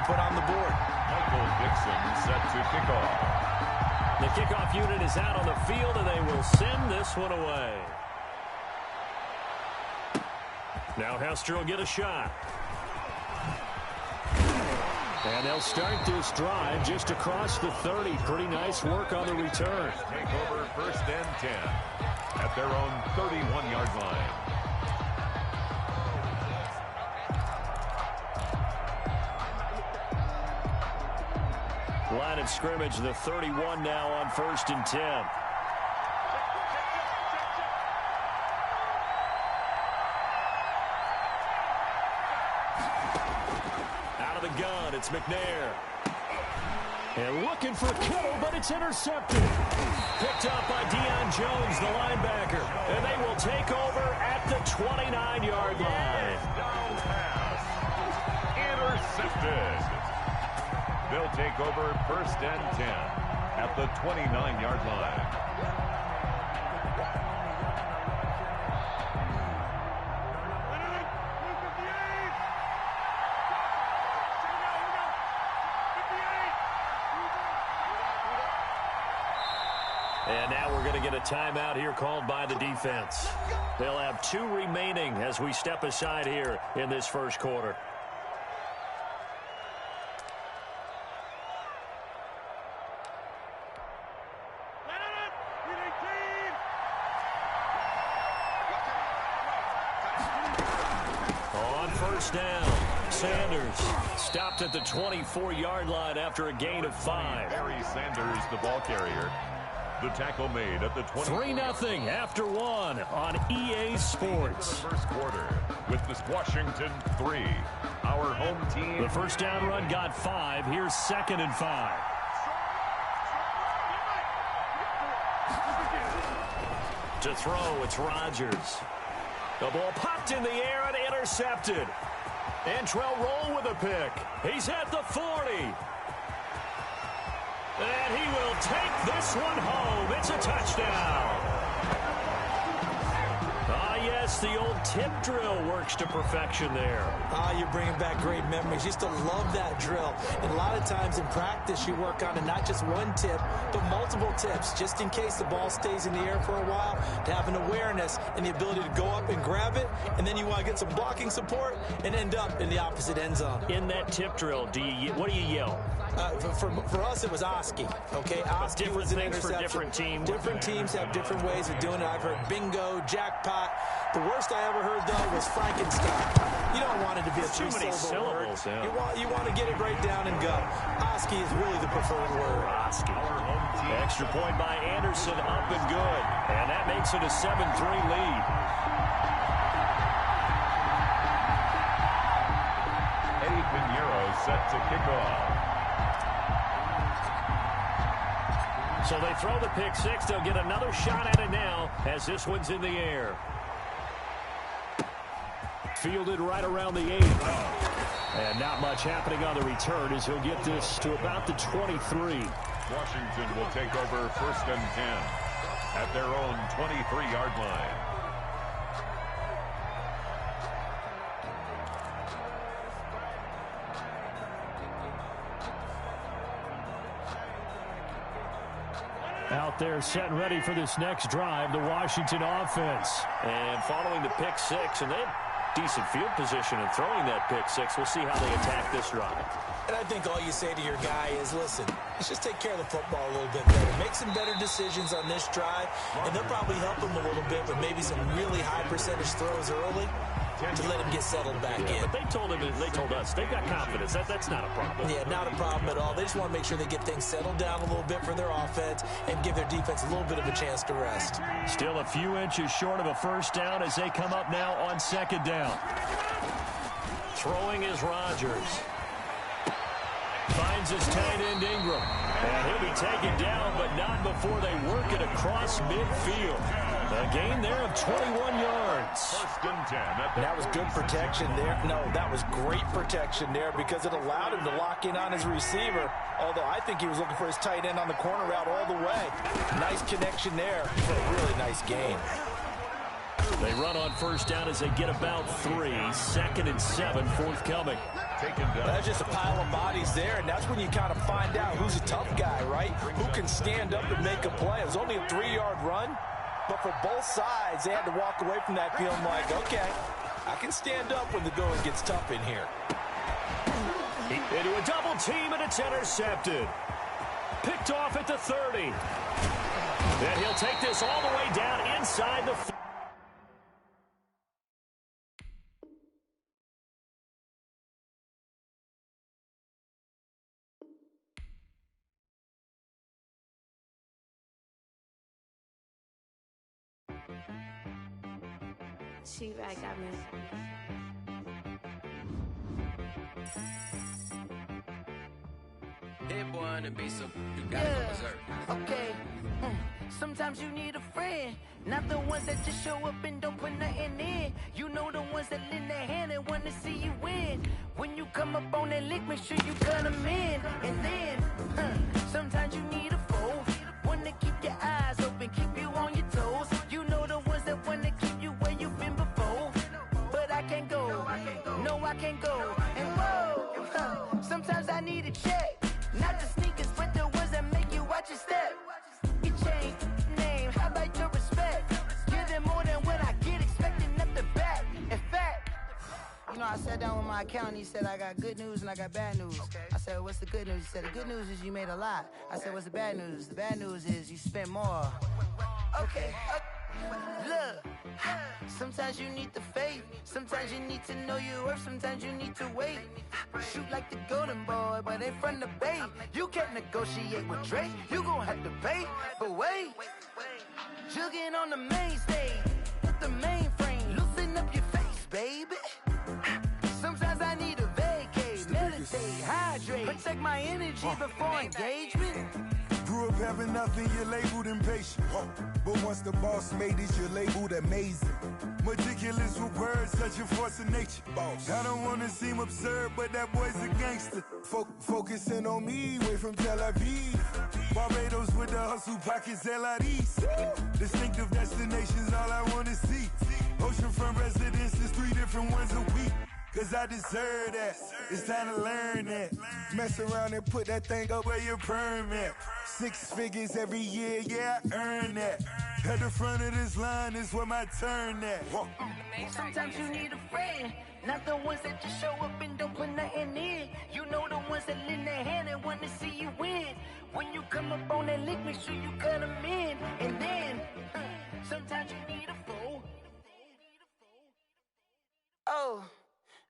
put on the board. Michael Dixon set to kick off. The kickoff unit is out on the field, and they will send this one away. Now Hester will get a shot. And they'll start this drive just across the 30. Pretty nice work on the return. Take over 1st and 10 at their own 31-yard line. Line of scrimmage, the 31 now on 1st and 10. Out of the gun, it's McNair. And looking for Kittle, but it's intercepted. Picked up by Deion Jones, the linebacker. And they will take over at the 29-yard line. Down pass. Intercepted. They'll take over 1st and 10 at the 29-yard line. And now we're going to get a timeout here called by the defense. They'll have 2 remaining as we step aside here in this first quarter. On 1st down, Sanders stopped at the 24-yard line after a gain of 5. Barry Sanders, the ball carrier. The tackle made at the 20. 3-0 after 1 on EA Sports. The first quarter with this Washington 3. Our home team. The first down run got 5. Here's 2nd and 5. To throw, it's Rodgers. The ball popped in the air and intercepted. Antrell Roll with a pick. He's at the 40. And he will take this one home. It's a touchdown. Ah, yes, the old tip drill works to perfection there. You're bringing back great memories. Used to love that drill. And a lot of times in practice, you work on it, not just one tip, but multiple tips, just in case the ball stays in the air for a while, to have an awareness and the ability to go up and grab it, and then you want to get some blocking support and end up in the opposite end zone. In that tip drill, what do you yell? For us, it was Oski. Okay, Oski was an interception. For different teams. Different teams have different ways of doing it. I've heard bingo, jackpot. The worst I ever heard, though, was Frankenstein. You don't want it to be a too many syllables. Yeah. You want to get it right down and go. Oski is really the preferred word. Oski. Extra point by Anderson, up and good. And that makes it a 7-3 lead. Eddie Pinheiro set to kick off. So they throw the pick 6. They'll get another shot at it now as this one's in the air. Fielded right around the 8. And not much happening on the return as he'll get this to about the 23. Washington will take over 1st and 10 at their own 23-yard line. Out there set and ready for this next drive, the Washington offense. And following the pick 6, and they have decent field position in throwing that pick 6. We'll see how they attack this drive. And I think all you say to your guy is, listen, let's just take care of the football a little bit better. Make some better decisions on this drive, and they'll probably help him a little bit with maybe some really high percentage throws early to let him get settled back in. But they told us they've got confidence. That's not a problem. Yeah, not a problem at all. They just want to make sure they get things settled down a little bit for their offense and give their defense a little bit of a chance to rest. Still a few inches short of a first down as they come up now on 2nd down. Throwing is Rodgers. Finds his tight end Ingram. And he'll be taken down, but not before they work it across midfield. A gain there of 21 yards. 1st and 10. And that was good protection there. No, that was great protection there because it allowed him to lock in on his receiver. Although I think he was looking for his tight end on the corner route all the way. Nice connection there for a really nice gain. They run on first down as they get about 3. 2nd and 7 forthcoming. Taken down. That's just a pile of bodies there, and that's when you kind of find out who's a tough guy, right? Who can stand up and make a play. It was only a 3-yard run, but for both sides, they had to walk away from that feeling like, okay, I can stand up when the going gets tough in here. Into a double team, and it's intercepted. Picked off at the 30. And he'll take this all the way down inside the... She-Rag got me. It wanna be so you gotta go berserk. Okay. Sometimes you need a friend, not the ones that just show up and don't put nothing in. You know the ones that lend their hand and wanna see you win. When you come up on that lick, make sure you cut them in. And then, sometimes you need a foe, one to keep your eyes open, keep you on your toes. You know the ones that wanna keep you where you've been before. But I can't go, no I can't go. And whoa, sometimes I need a check. Not the sneakers, but the ones that make you watch your step. You change name, how about your respect? Give them more than what I get, expecting nothing back. In fact, you know, I sat down with my accountant, he said, I got good news and I got bad news. I said, what's the good news? He said, the good news is you made a lot. I said, what's the bad news? The bad news is you spent more. Okay. Look, sometimes you need the faith, sometimes you need to know your worth, sometimes you need to wait. Shoot like the golden boy, but they from the bay. You can't negotiate with Drake, you gon' have to pay. But wait, jugging on the main stage, with the mainframe, loosen up your face, baby. Sometimes I need a vacate, meditate, hydrate, protect my energy before engagement. Grew up having nothing, you're labeled impatient. But once the boss made it, you're labeled amazing. Meticulous with words, such a force of nature. I don't wanna seem absurd, but that boy's a gangster. Focusing on me, way from Tel Aviv. Barbados with the hustle, pockets LIDs. Distinctive destinations, all I wanna see. Oceanfront residences, 3 different ones a week. Cause I deserve that, it's time to learn that. Mess around and put that thing up where your permit. 6 figures every year, yeah, I earn that. At the front of this line is where my turn at. Sometimes you need a friend, not the ones that just show up and don't put nothing in. You know the ones that lend their hand and want to see you win. When you come up on that lick, make sure you cut them in. And then, sometimes you need a foe. Oh.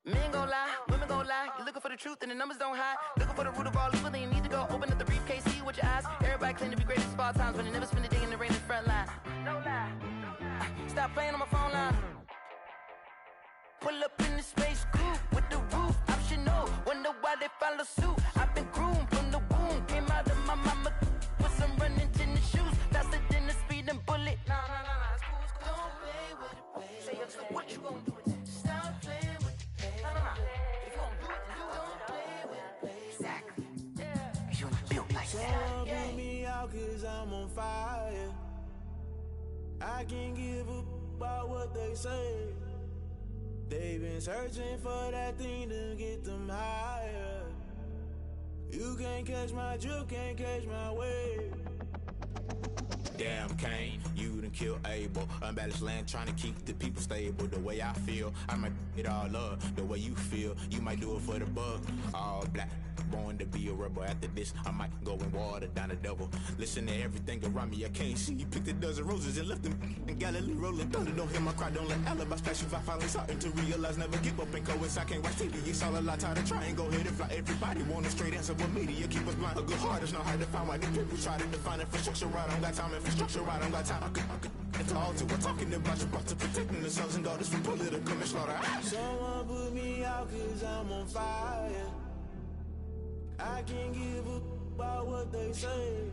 Men gon' lie, women gon' lie. You're looking for the truth and the numbers don't hide. Looking for the root of all evil, then you need to go open up the briefcase, see with your eyes. Everybody claim to be greatest of all times, but they never spend a day in the rain in the front line. No lie. Stop playing on my phone line. Pull up in the space coupe with the roof optional. Wonder why they follow suit. I've been groomed from the womb. Came out of my mama with some running tennis shoes. Faster than the speeding bullet. Nah, it's cool, it's cool. Don't play with it, baby. Say so what you gon' do with it? Stop playing with it. If you gon' do it, then don't play with it, baby. Exactly. Yeah. You're not built like that. Someone put me out 'cause I'm on fire. I can't give up about what they say. They've been searching for that thing to get them higher. You can't catch my drift, can't catch my wave. Damn Kane, you done killed Abel. Unbalanced land trying to keep the people stable. The way I feel, I might it all up. The way you feel, you might do it for the bug. All black, born to be a rebel. After this, I might go and water down the devil. Listen to everything around me, I can't see. Picked a dozen roses and left them in Galilee rolling thunder. Don't hear my cry, don't let alibi splash. If I finally starting to realize, never give up and coincide. I can't watch TV, it's all a lot. Tired of trying, go ahead and fly. Everybody want a straight answer, but media keep us blind. A good heart is not hard to find. Why the people try to define infrastructure right? I don't got time, infrastructure right, I don't got time. I could it's all to we're talking about your to protecting the sons and daughters from political and slaughter. Someone put me out 'cause I'm on fire. I can't give up about what they say.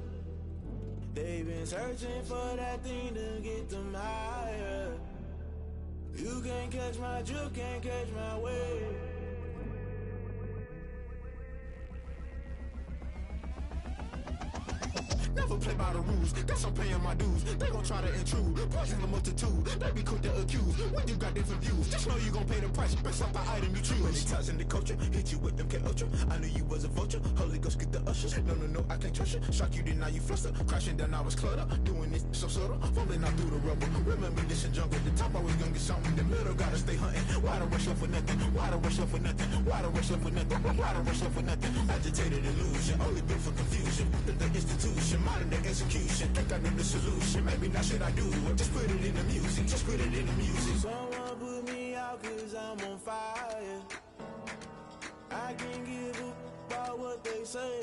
They've been searching for that thing to get them higher. You can't catch my drift, can't catch my wave. Never play by the rules. Guess I'm paying my dues. They gon' try to intrude. Poison the multitude. They be quick to accuse. When you got different views, just know you gon' pay the price based off the item you choose. When they ties in the culture, hit you with MK Ultra. I knew you was a vulture. Holy Ghost get the ushers. No, I can't trust you. Shock you, then now you fluster. Crashing down, I was clutter. Doing this so subtle. Falling out through the rubble. Remember this in jungle. The top always gonna get something. The middle gotta stay hunting. Why the rush up for nothing? Why the rush up for nothing? Why the rush up for nothing? Why the rush up for nothing? Agitated illusion. Only built for confusion. The institution. Modern day execution. Think I know the solution. Maybe not should I do it? Just put it in the music. Just put it in the music. Someone put me out cause I'm on fire. I can't give a about what they say.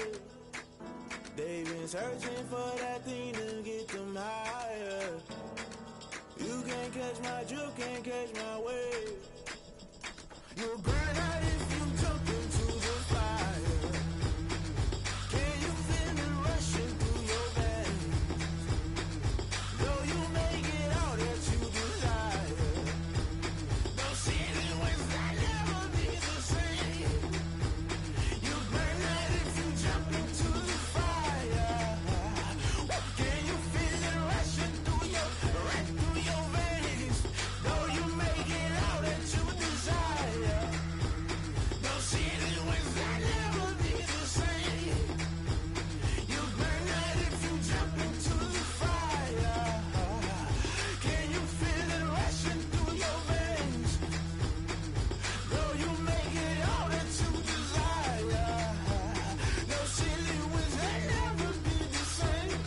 They've been searching for that thing to get them higher. You can't catch my drift, can't catch my wave. You'll burn out if you jump into the fire. Can you feel it rushing through your veins? Though you make it all that you desire. Those city winds that never be the same. You burn out if you jump into the fire. Can you feel it rushing through your veins? Though you make it all that you desire. Those city winds that never be the same. You burn out if you jump into the fire. Can you feel it rushing through your veins? Though you make it all that you desire. Those silly winds that never be the same.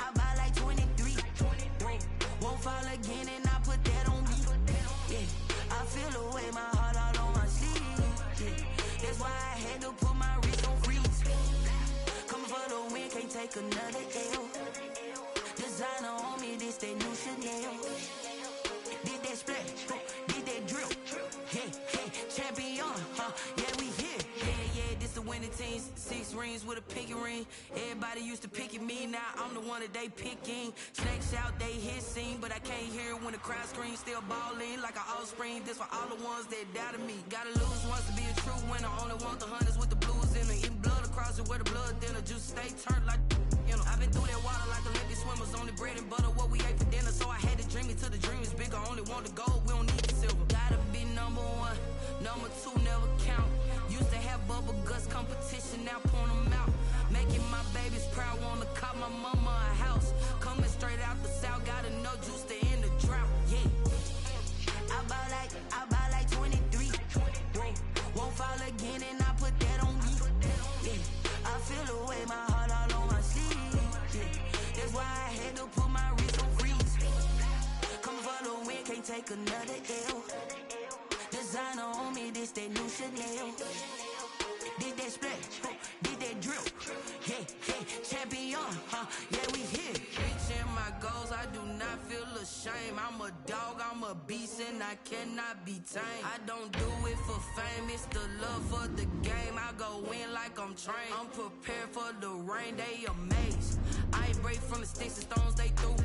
I buy like 23. Won't fall again and I put that on me. Yeah, I feel the way my heart all on my sleeve. Yeah, that's why I had to put my wrist on freeze. Coming for the win, can't take another L. Designer on me, this that new Chanel. Did that splash, did that drill. Yeah, champion, yeah, we here. Yeah, this the winning team. 6 rings with a pinky ring. Everybody used to pick at me, now I'm the one that they picking. Snakes out, they hit scene, but I can't hear it when the crowd screams. Still balling like an offspring. This for all the ones that doubted me. Gotta lose once to be a true winner. Only want the hunters with the blues in it. Eating blood across it where the blood thinner. Juice stay turned like, you know. I've been through that water like Olympic swimmers. Only bread and butter, what we ate for dinner. So I had to dream it till the dream is bigger. Only want the gold, we don't need the silver. Gotta be number 1, number 2 never count. Used to have bubble guts competition, now point them out. Making my babies proud, wanna cop my mama a house. Coming straight out the south, gotta know juice to end the drought. Yeah, I buy like 23. Won't fall again and I put that on me. Yeah, I feel the way my heart all on my sleeve. Yeah, that's why I had to put my wrist on freeze. Coming for the win, can't take another L. Designer on me, this that new Chanel. Did that splash, did that drill. Yeah, champion, yeah, we here. Reaching my goals, I do not feel ashamed. I'm a dog, I'm a beast, and I cannot be tamed. I don't do it for fame, it's the love for the game. I go in like I'm trained. I'm prepared for the rain, they amazed. I ain't break from the sticks and stones they threw.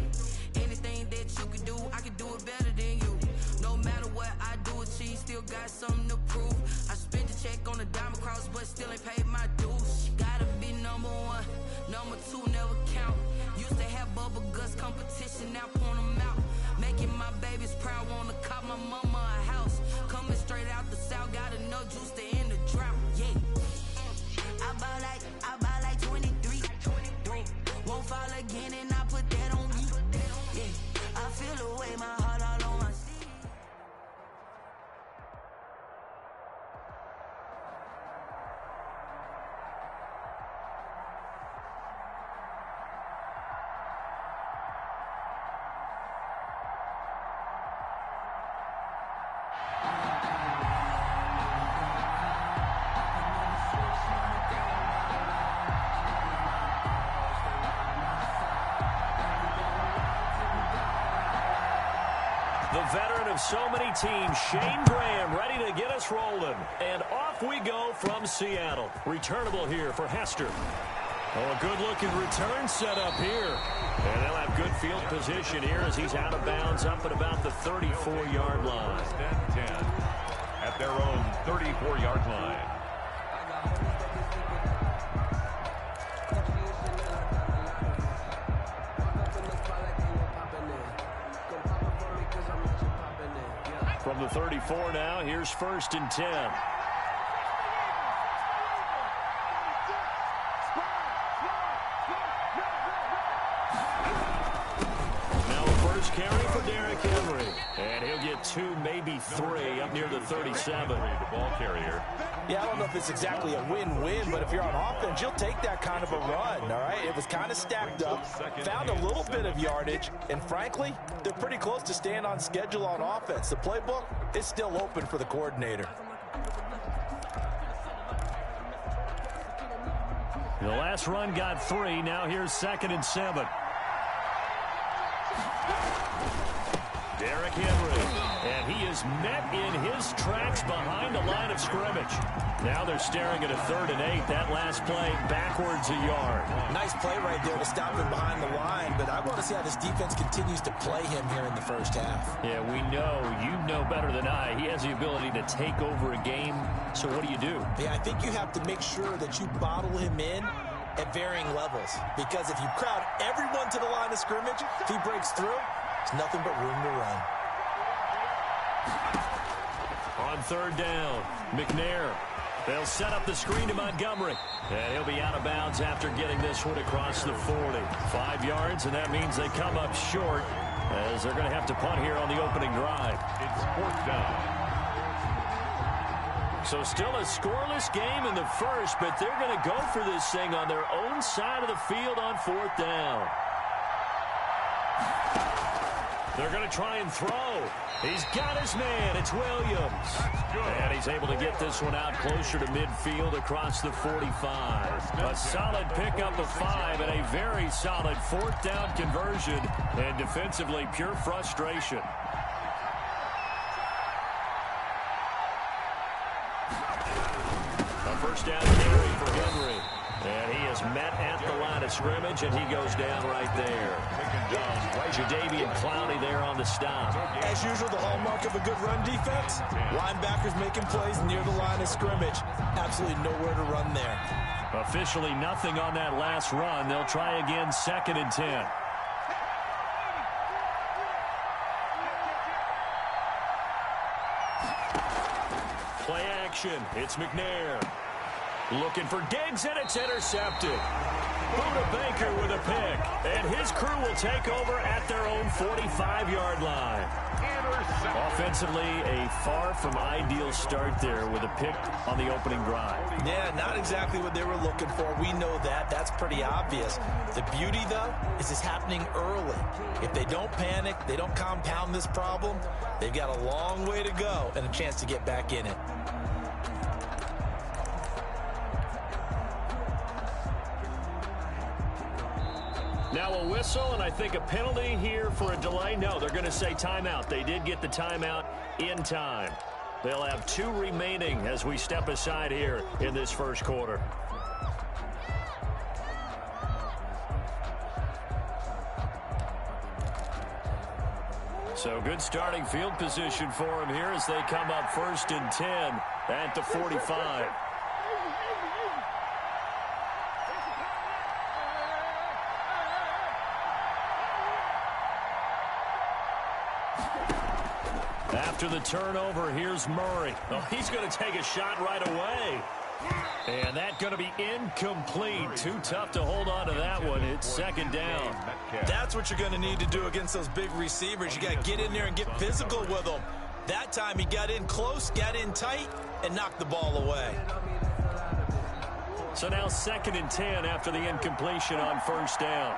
Anything that you can do, I can do it better than you. No matter what I do, achieve, still got something to prove. I spent the check on the diamond cross, but still ain't paid my dues. Gotta be number 1, number 2 never count. Used to have bubble guts competition, now point them out. Making my babies proud, wanna cop my mama a house. Coming straight out the south, gotta know juice to end the drought. Yeah, I buy like 23. Won't fall again and I put that on me. Yeah, I feel the way my heart all on my sleeve. The veteran of so many teams, Shane Graham, ready to get us rolling. And off we go from Seattle. Returnable here for Hester. Oh, a good-looking return set up here. And they'll have good field position here as he's out of bounds up at about the 34-yard line. 10 at their own 34-yard line. From the 34 now, here's 1st and 10. Now a first carry for Derrick Henry. And he'll get 2, maybe 3 up near the 37. The ball carrier. Yeah, I don't know if it's exactly a win-win, but if you're on offense, you'll take that kind of a run, all right? It was kind of stacked up, found a little bit of yardage, and frankly, they're pretty close to staying on schedule on offense. The playbook is still open for the coordinator. The last run got 3. Now here's 2nd and 7. Derrick Henry, and he is met in his tracks behind the line of scrimmage. Now they're staring at a 3rd and 8. That last play backwards a yard. Nice play right there to stop him behind the line, but I want to see how this defense continues to play him here in the first half. Yeah, we know, you know better than I, he has the ability to take over a game, so what do you do? Yeah, I think you have to make sure that you bottle him in at varying levels, because if you crowd everyone to the line of scrimmage, if he breaks through, there's nothing but room to run. On 3rd down, McNair. They'll set up the screen to Montgomery. And he'll be out of bounds after getting this one across the 40. 5 yards, and that means they come up short as they're going to have to punt here on the opening drive. It's 4th down. So still a scoreless game in the first, but they're going to go for this thing on their own side of the field on 4th down. They're going to try and throw. He's got his man. It's Williams. And he's able to get this one out closer to midfield across the 45. A solid pickup of 5 and a very solid 4th down conversion. And defensively, pure frustration. A first down carry for Henry. And he is met at the line of scrimmage, and he goes down right there. Jadeveon Clowney there on the stop. As usual, the hallmark of a good run defense, linebackers making plays near the line of scrimmage. Absolutely nowhere to run there. Officially nothing on that last run. They'll try again, 2nd and 10. Play action. It's McNair. Looking for Diggs, and it's intercepted. Buda Baker with a pick, and his crew will take over at their own 45-yard line. Offensively, a far from ideal start there with a pick on the opening drive. Yeah, not exactly what they were looking for. We know that. That's pretty obvious. The beauty, though, is it's happening early. If they don't panic, they don't compound this problem, they've got a long way to go and a chance to get back in it. Now a whistle, and I think a penalty here for a delay. No, they're going to say timeout. They did get the timeout in time. They'll have 2 remaining as we step aside here in this first quarter. So good starting field position for them here as they come up 1st and 10 at the 45. After the turnover, here's Murray. Oh, he's going to take a shot right away. And that's going to be incomplete. Too tough to hold on to that one. It's 2nd down. That's what you're going to need to do against those big receivers. You got to get in there and get physical with them. That time he got in close, got in tight, and knocked the ball away. So now 2nd and 10 after the incompletion on 1st down.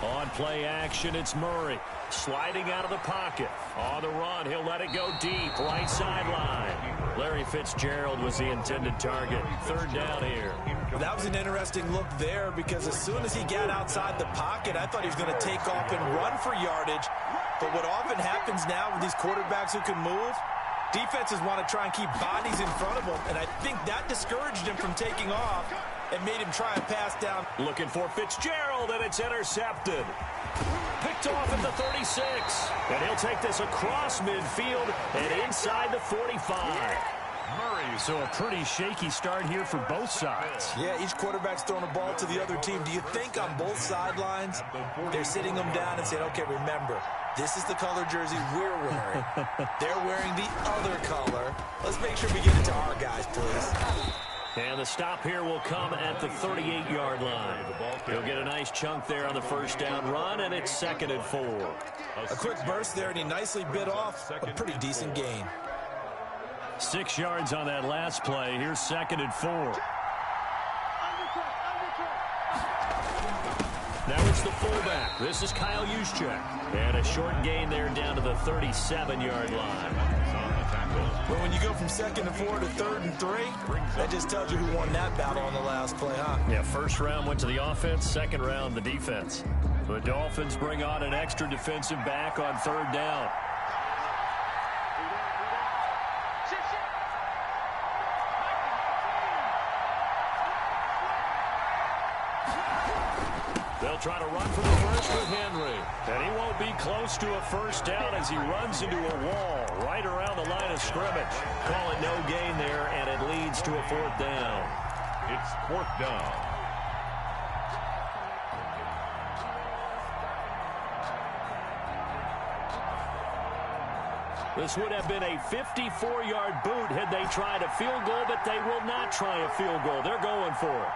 On play action, it's Murray. Sliding out of the pocket. On the run, he'll let it go deep. Right sideline. Larry Fitzgerald was the intended target. Third down here. Well, that was an interesting look there because as soon as he got outside the pocket, I thought he was going to take off and run for yardage. But what often happens now with these quarterbacks who can move, defenses want to try and keep bodies in front of them, and I think that discouraged him from taking off and made him try a pass down. Looking for Fitzgerald, and it's intercepted. Picked off at the 36. And he'll take this across midfield and inside the 45. Murray. So a pretty shaky start here for both sides. Yeah, each quarterback's throwing a ball to the other team. Do you think on both sidelines they're sitting them down and saying, okay, remember, this is the color jersey we're wearing. They're wearing the other color. Let's make sure we get it to our guys, please. And the stop here will come at the 38-yard line. He'll get a nice chunk there on the first down run, and it's 2nd and 4. A quick burst there, and he nicely bit off a pretty decent gain. 6 yards on that last play. Here's 2nd and 4. Now it's the fullback. This is Kyle Juszczyk. And a short gain there down to the 37-yard line. But when you go from 2nd and 4 to 3rd and 3, that just tells you who won that battle on the last play, huh? Yeah, first round went to the offense, second round the defense. The Dolphins bring on an extra defensive back on 3rd down. They'll try to run for the first with Henry. And he won't be close to a first down as he runs into a wall right around the line of scrimmage. Call it no gain there, and it leads to a 4th down. It's 4th down. This would have been a 54-yard boot had they tried a field goal, but they will not try a field goal. They're going for it.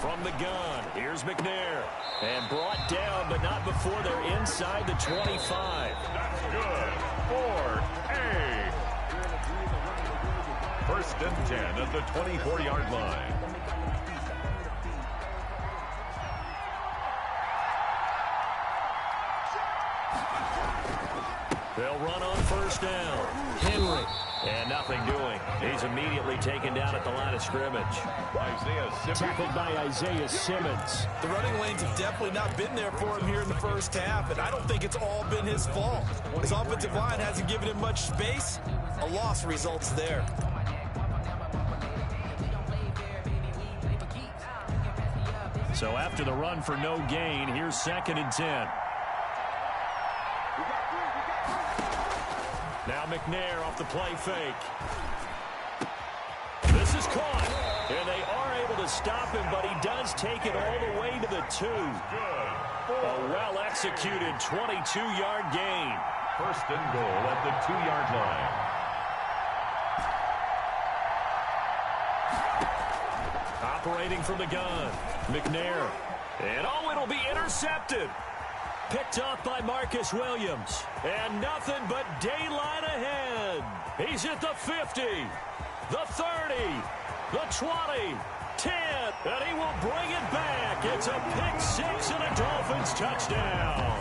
From the gun, here's McNair. And brought down, but not before they're inside the 25. That's good. 4A. 1st and 10 at the 24-yard line. They'll run on 1st down. Henry. And nothing doing. He's immediately taken down at the line of scrimmage. Isaiah Simmons. Tackled by Isaiah Simmons. The running lanes have definitely not been there for him here in the first half, and I don't think it's all been his fault. His offensive line hasn't given him much space. A loss results there. So after the run for no gain, here's 2nd and 10. Now McNair off the play fake. This is caught. And they are able to stop him, but he does take it all the way to the 2. A well-executed 22-yard gain. 1st and goal at the 2-yard line. Operating from the gun. McNair. And it'll be intercepted. Picked off by Marcus Williams. And nothing but daylight ahead. He's at the 50, the 30, the 20, 10, and he will bring it back. It's a pick 6 and a Dolphins touchdown.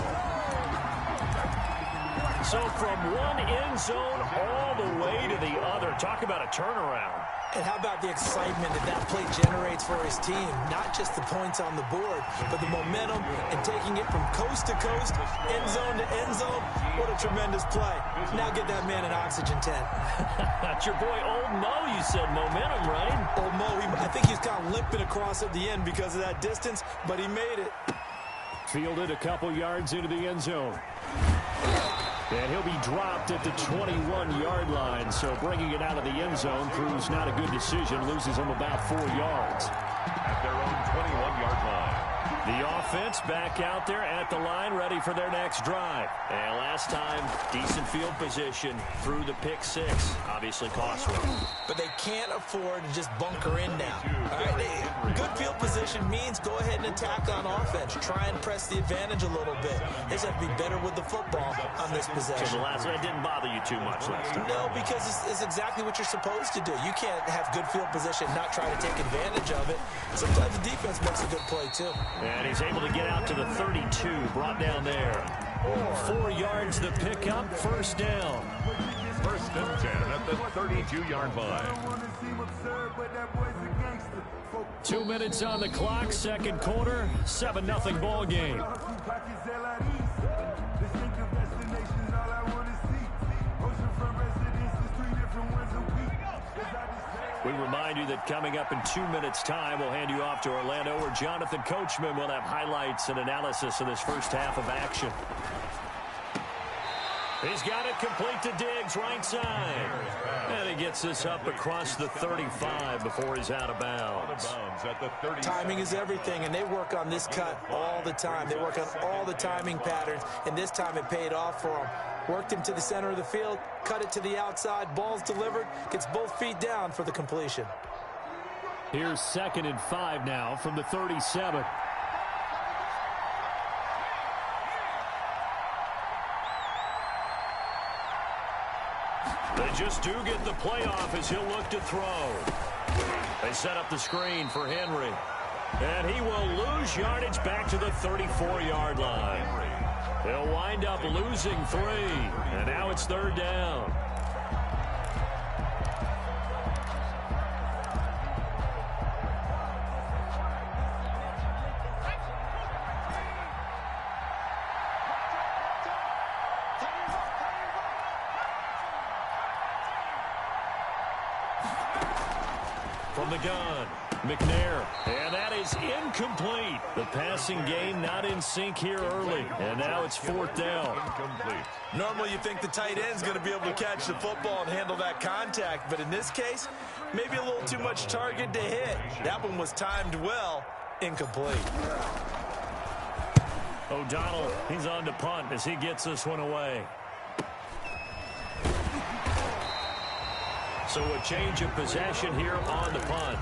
So from one end zone all the way to the other. Talk about a turnaround. And how about the excitement that play generates for his team? Not just the points on the board, but the momentum and taking it from coast to coast, end zone to end zone. What a tremendous play. Now get that man an oxygen tent. That's your boy Old Mo. You said momentum, right? Old Mo, I think he's kind of limping across at the end because of that distance, but he made it. Fielded a couple yards into the end zone. And he'll be dropped at the 21-yard line. So bringing it out of the end zone proves not a good decision. Loses him about 4 yards. At their own 21-yard line. The offense back out there at the line, ready for their next drive. And last time, decent field position through the pick 6. Obviously cost them. But they can't afford to just bunker in now. All right, good field position means go ahead and attack on offense. Try and press the advantage a little bit. They just have to be better with the football on this possession. So the last one didn't bother you too much last time. No, because it's exactly what you're supposed to do. You can't have good field position, not try to take advantage of it. Sometimes the defense makes a good play too. And And he's able to get out to the 32, brought down there. 4 yards the pickup, first down. First and 10 at the 32-yard line. 2 minutes on the clock, second quarter, 7-0 ball game. We remind you that coming up in 2 minutes' time, we'll hand you off to Orlando, where Jonathan Coachman will have highlights and analysis of this first half of action. He's got it complete to Diggs, right side. And he gets this up across the 35 before he's out of bounds. Timing is everything, and they work on this cut all the time. They work on all the timing patterns, and this time it paid off for him. Worked him to the center of the field, cut it to the outside, ball's delivered, gets both feet down for the completion. Here's 2nd and 5 now from the 37. They just do get the playoff as he'll look to throw. They set up the screen for Henry. And he will lose yardage back to the 34-yard line. They'll wind up losing 3. And now it's 3rd down. From the gun, McNair, and that is incomplete. The passing game not in sync here early, and now it's 4th down. Incomplete. Normally you think the tight end's going to be able to catch the football and handle that contact, but in this case, maybe a little too much target to hit. That one was timed well, incomplete. O'Donnell, he's on to punt as he gets this one away. So a change of possession here on the punt.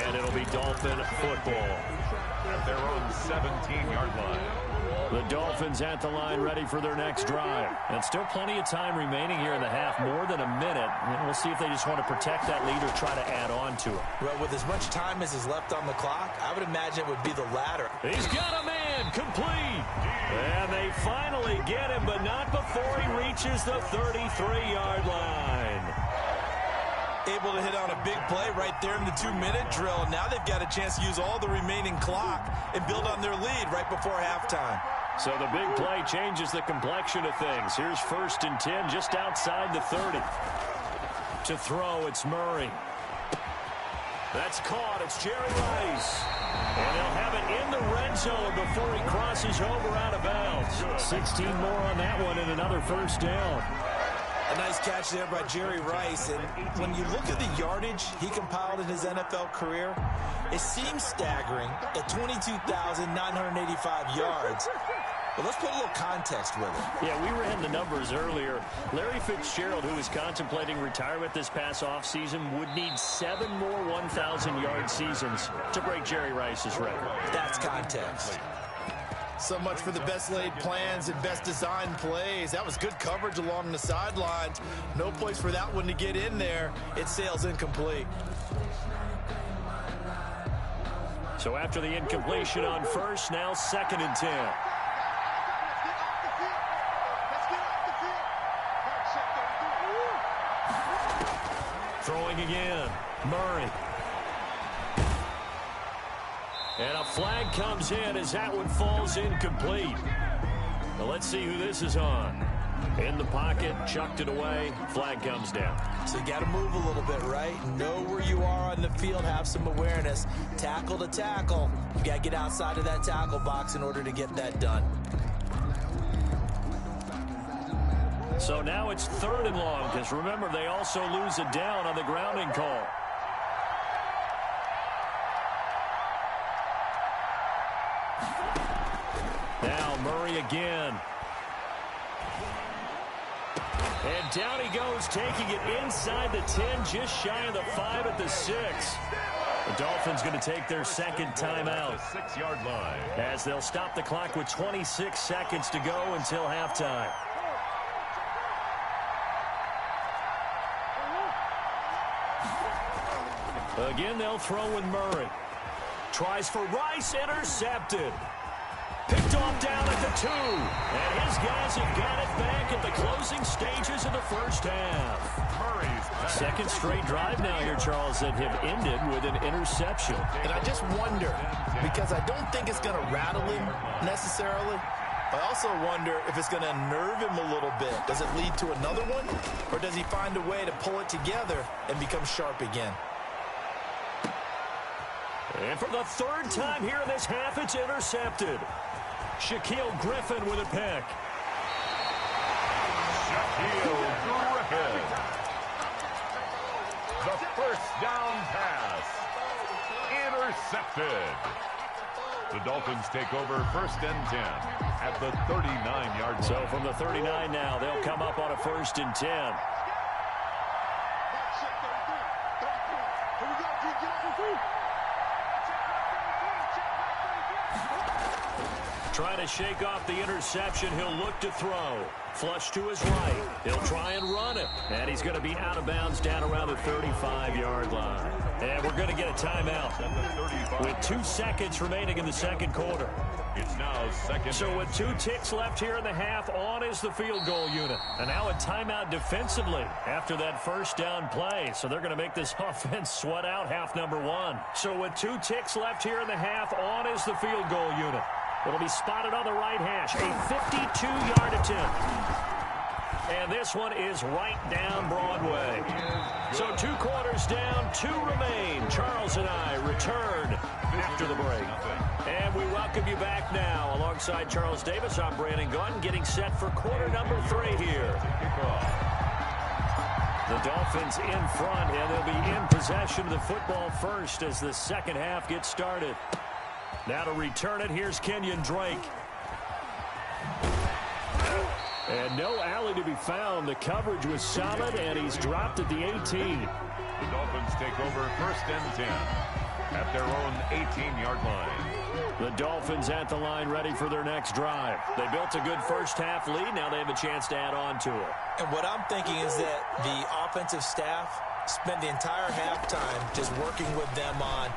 And it'll be Dolphin football. At their own 17-yard line. The Dolphins at the line ready for their next drive. And still plenty of time remaining here in the half, more than a minute. And we'll see if they just want to protect that lead or try to add on to it. Well, with as much time as is left on the clock, I would imagine it would be the latter. He's got a man, complete. And they finally get him, but not before he reaches the 33-yard line. Able to hit on a big play right there in the 2-minute drill. And now they've got a chance to use all the remaining clock and build on their lead right before halftime. So the big play changes the complexion of things. Here's 1st and 10 just outside the 30. To throw, it's Murray. That's caught. It's Jerry Rice. And they'll have it in the red zone before he crosses over out of bounds. 16 more on that one and another 1st down. A nice catch there by Jerry Rice. And when you look at the yardage he compiled in his NFL career, it seems staggering at 22,985 yards. But let's put a little context with it. Yeah, we ran the numbers earlier. Larry Fitzgerald, who is contemplating retirement this past offseason, would need 7 more 1,000-yard seasons to break Jerry Rice's record. That's context. So much for the best laid plans and best designed plays. That was good coverage along the sidelines. No place for that one to get in there. It sails incomplete. So after the incompletion on 1st, now 2nd and 10. Throwing again, Murray. And a flag comes in as that one falls incomplete. Well, let's see who this is on. In the pocket, chucked it away, flag comes down. So you got to move a little bit, right? Know where you are on the field, have some awareness. Tackle to tackle. You got to get outside of that tackle box in order to get that done. So now it's 3rd and long, because remember, they also lose a down on the grounding call. Now Murray again. And down he goes, taking it inside the 10, just shy of the 5 at the 6. The Dolphins going to take their 2nd timeout. 6-yard line. As they'll stop the clock with 26 seconds to go until halftime. Again, they'll throw with Murray. Tries for Rice, intercepted. Picked off down at the 2. And his guys have got it back at the closing stages of the first half. Second straight drive now here, Charles, that have ended with an interception. And I just wonder, because I don't think it's going to rattle him necessarily, I also wonder if it's going to unnerve him a little bit. Does it lead to another one? Or does he find a way to pull it together and become sharp again? And for the third time here in this half, it's intercepted. Shaquille Griffin with a pick. Shaquille Griffin. The first down pass. Intercepted. The Dolphins take over first and 10 at the 39-yard line. So from the 39 now, they'll come up on a first and 10. Trying to shake off the interception. He'll look to throw. Flush to his right. He'll try and run it. And he's going to be out of bounds down around the 35-yard line. And we're going to get a timeout with 2 seconds remaining in the second quarter. It's now second. So with 2 ticks left here in the half, on is the field goal unit. And now a timeout defensively after that first down play. So they're going to make this offense sweat out half number 1. So with 2 ticks left here in the half, on is the field goal unit. It'll be spotted on the right hash. A 52-yard attempt. And this one is right down Broadway. So 2 quarters down, 2 remain. Charles and I return after the break. And we welcome you back now. Alongside Charles Davis, I'm Brandon Gunn, getting set for quarter number 3 here. The Dolphins in front, and they'll be in possession of the football first as the second half gets started. Now to return it, here's Kenyon Drake. And no alley to be found. The coverage was solid, and he's dropped at the 18. The Dolphins take over first and 10 at their own 18-yard line. The Dolphins at the line ready for their next drive. They built a good first half lead. Now they have a chance to add on to it. And what I'm thinking is that the offensive staff spent the entire halftime just working with them on,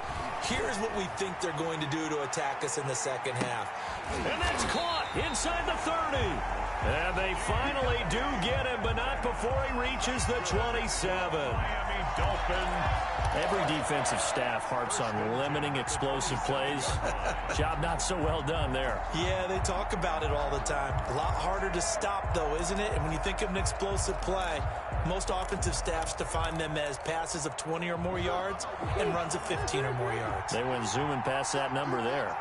here's what we think they're going to do to attack us in the second half. And that's caught inside the 30. And they finally do get him, but not before he reaches the 27. Miami Dolphins. Every defensive staff harps on limiting explosive plays. Job not so well done there. Yeah, they talk about it all the time. A lot harder to stop, though, isn't it? And when you think of an explosive play, most offensive staffs define them as passes of 20 or more yards and runs of 15 or more yards. They went zooming past that number there.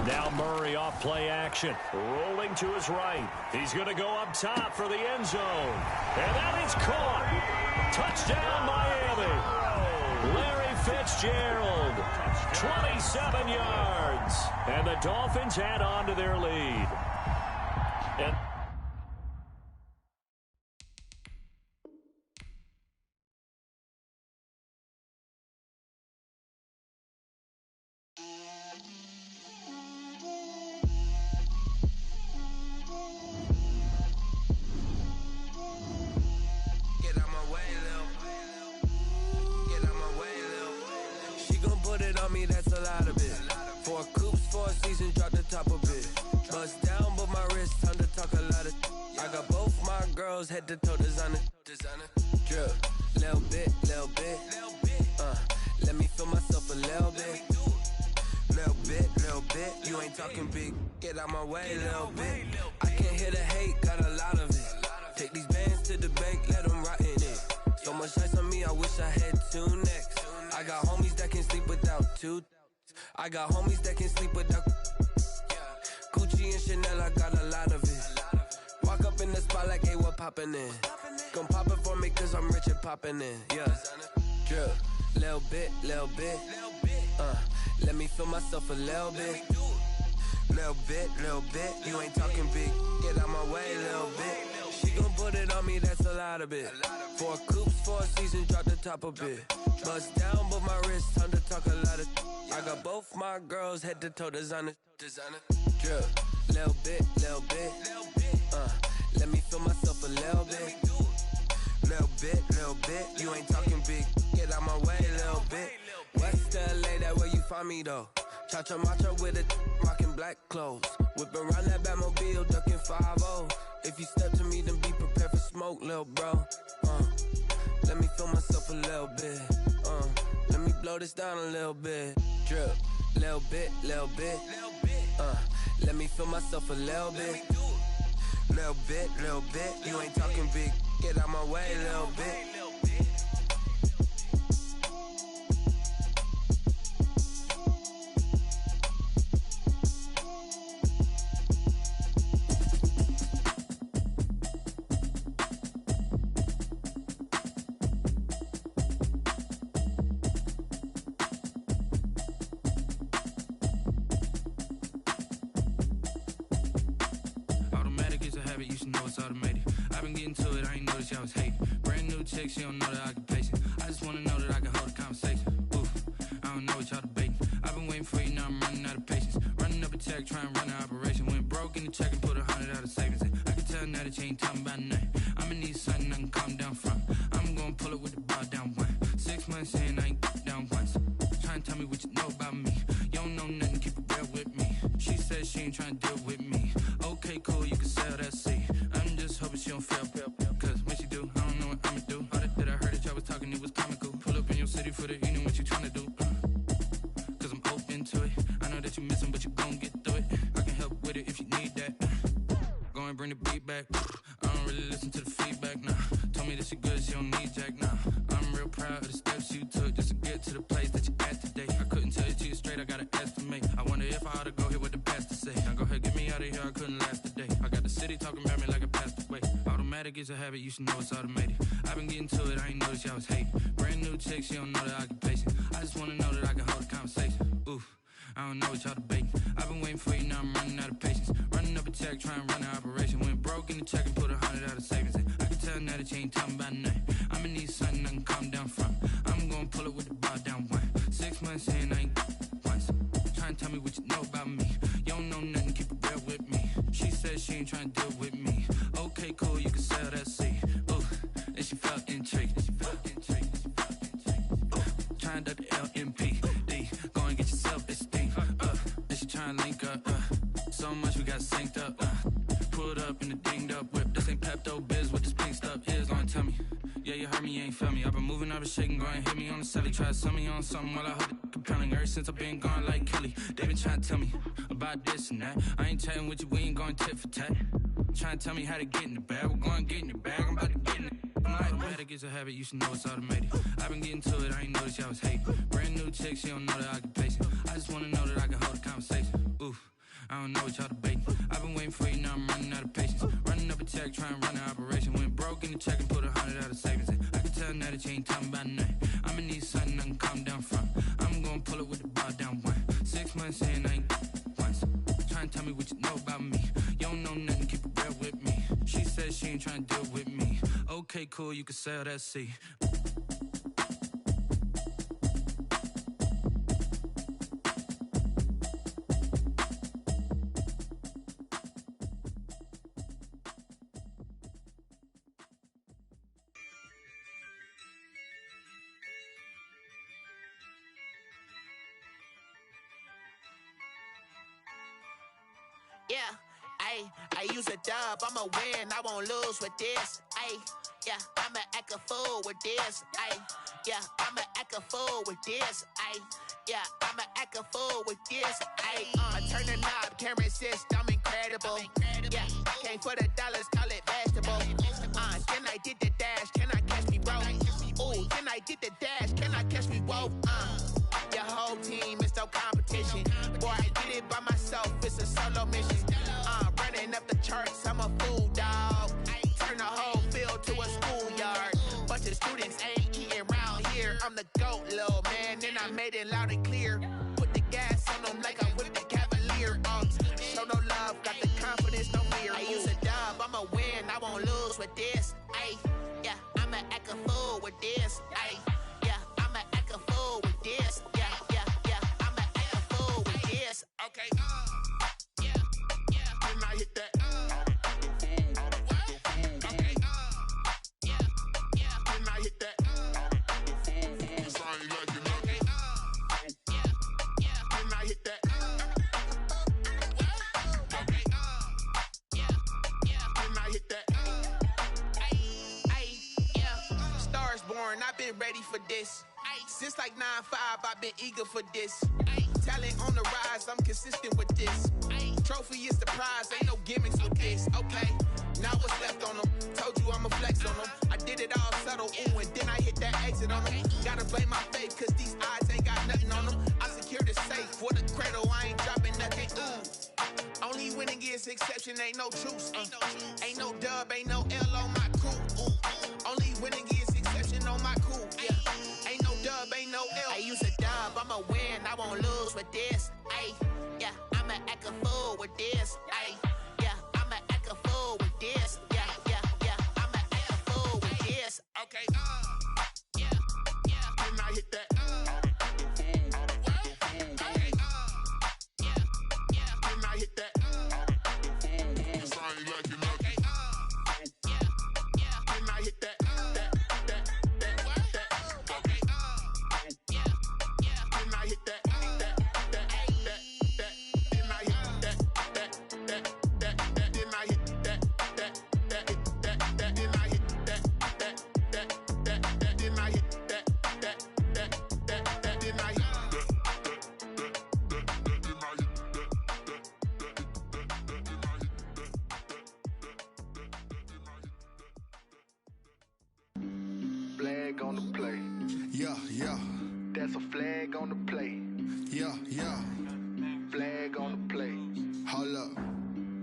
Now Murray off play action. Rolling to his right. He's going to go up top for the end zone. And that is caught. Touchdown, Miami. Larry Fitzgerald. 27 yards. And the Dolphins add on to their lead. And head to toe designer. Drip, little bit. Let me feel myself a little bit. Little bit. You ain't talking big. Get out my way, little bit. I can't hear the hate, got a lot of it. Take these bands to the bank, let them rot in it. So much ice on me, I wish I had 2 necks. I got homies that can sleep without 2. I got homies that can sleep without Gucci and Chanel, I got a lot of it. Walk up in the spot like, hey, what poppin' in? Gon' pop it for me cause I'm rich and poppin' in, yeah. Drip, little bit. Let me feel myself a little bit. Little bit. You ain't talking big. Get out my way, little bit. She gon' put it on me, that's a lot of it. 4 coops, 4 seasons, drop the top a bit. Bust down, but my wrist, time to talk a lot of. I got both my girls head to toe designer. Drip, little bit. Let me feel myself a little bit. Little bit. You ain't talking big. get out my way a little bit. West LA, that where you find me though. Cha-cha macho with a rockin' black clothes. Whip around that Batmobile, ducking 5-0. If you step to me, then be prepared for smoke, lil' bro. Let me feel myself a little bit. Let me blow this down a little bit. Drip, little bit, little bit. Let me feel myself a little bit. Little bit, little bit. You ain't talking big. Get out my way a little bit. She don't know the occupation. I just wanna know that I can hold a conversation. Oof, I don't know what y'all debating. I've been waiting for you, now I'm running out of patience. Running up a check, trying to run an operation. Went broke in the check and put 100 out of savings in. I can tell now that you ain't talking about nothing. I'ma need something I can calm down from. I'm gonna pull it with the bar down one. 6 months in, I ain't down once. Trying to tell me what you know about me. You don't know nothing, keep it real with me. She said she ain't trying to deal with me. Okay, cool, you can sell that seat. I'm just hoping she don't fail. Cause when she do, I don't know what I'ma do. Talking, it was comical. Pull up in your city for the evening, what you tryna do? Cause I'm open to it. I know that you missing, but you gon' get through it. I can help with it if you need that. Go and bring the beat back. I don't really listen to the feedback, nah. Told me that she good, she don't need jack, nah. I'm real proud of the steps you took just to get to the place that you at today. I couldn't tell you to you straight, I gotta estimate. I wonder if I ought to go here with the pastor say. Now go ahead, get me out of here, I couldn't last a day. I got the city talking about me like I passed away. Automatic is a habit, you should know it's automated. I've been getting to it, I ain't noticed y'all was hating. Brand new chick, she don't know the occupation. I just wanna know that I can hold a conversation. Oof, I don't know what y'all debating. I've been waiting for you, now I'm running out of patience. Running up a check, trying to run an operation. Went broke in the check and put 100 out of savings in. I can tell now that you ain't talking about nothing. I'ma need something I can calm down from. I'm gonna pull it with the bar down one. 6 months in, I ain't once. Trying to tell me what you know about me. You don't know nothing, keep it real with me. She said she ain't trying to deal with me. Okay, cool, you can sell that seat. Ooh, and she felt intrigued. Trying to the LMPD. Go and get yourself esteem. And she trying to link up. So much we got synced up. Pulled up in the dinged up whip. This ain't Pepto Biz, what this pink stuff is. Don't tell me. Yeah, you heard me, you ain't felt me. I've been moving, I've been shaking, go and hit me on the celly. Try to sell me on something while I hold it compelling. Ever since I've been gone like Kelly, they been trying to tell me about this and that. I ain't chatting with you, we ain't going tit for tat. Trying to tell me how to get in the bag. We're going to get in the bag, I'm about to get in it. Automatic is a habit, you should know it's automated. I've been getting to it, I ain't noticed y'all was hating. Brand new chick, she don't know the occupation. I just wanna know that I can hold a conversation. Oof, I don't know what y'all debating. I've been waiting for you, now I'm running out of patience. Running up a check, trying to run an operation. Went broke in the check and put 100 out of savings in. I can tell now that you ain't talking about nothing. I'ma need something I can calm down from. I'm gonna pull it with the bar down one. 6 months in, I ain't once. Trying to tell me what you know about me. You don't know nothing, keep it real with me. She said she ain't trying to deal with me. Okay, cool, you can sell that seat. Yeah, I use a dub, I'ma win, I won't lose with this. Yeah, I'ma act a fool with this. Yeah, I'ma act a fool with this. Yeah, I'ma act a fool with this. I turn the knob, can't resist, I'm incredible. Yeah, came for the dollars, call it vegetable. Then I did the dash, can I catch me, bro? Ooh, then I did the dash, can I catch me, whoa? Your whole team is no competition. Boy, I did it by myself, it's a solo mission. Running up the charts, I'm a fool, dog. Turn the whole field to a schoolyard. Bunch of students ain't eating around here. I'm the GOAT, little man, and I made it loud and clear. Put the gas on them like I'm with the Cavalier. Show no love, got the confidence, no fear. I use a dub, I'ma win, I won't lose with this. Yeah, I'ma act a fool with this. Yeah, I'ma act a fool with this. Yeah, I'ma act a fool with this. Okay, yeah, when I hit that. Okay, yeah, when I hit that. ready for this. Since like 9-5, I've been eager for this. Talent on the rise, I'm consistent with this. Trophy is the prize, ain't no gimmicks with this. Okay, now what's left on them? Told you I'ma flex on them. I did it all subtle, ooh, and then I hit that exit on them. Gotta blame my faith, cause these eyes ain't got nothing on them. I secured the safe for the cradle, I ain't dropping nothing, ooh. Only winning is exception, ain't no truce. Ain't no dub, ain't no L on my crew. Only winning is exception on my crew. Yeah. Ain't no dub, ain't no L. I use a dub, I'ma win, I won't lose with this. Ay, yeah, I'ma act a fool with this. Ay, yeah, I'ma act a fool with this. Yeah, yeah, yeah, I'ma act a fool with this. Okay, yeah, yeah. Then I hit that. Okay, yeah, yeah. Then I hit that. Cause I ain't liking nothing. Okay, yeah, yeah. Then I hit that. Flag on the play. Yeah, yeah. That's a flag on the play. Yeah, yeah. Flag on the play. Hold up.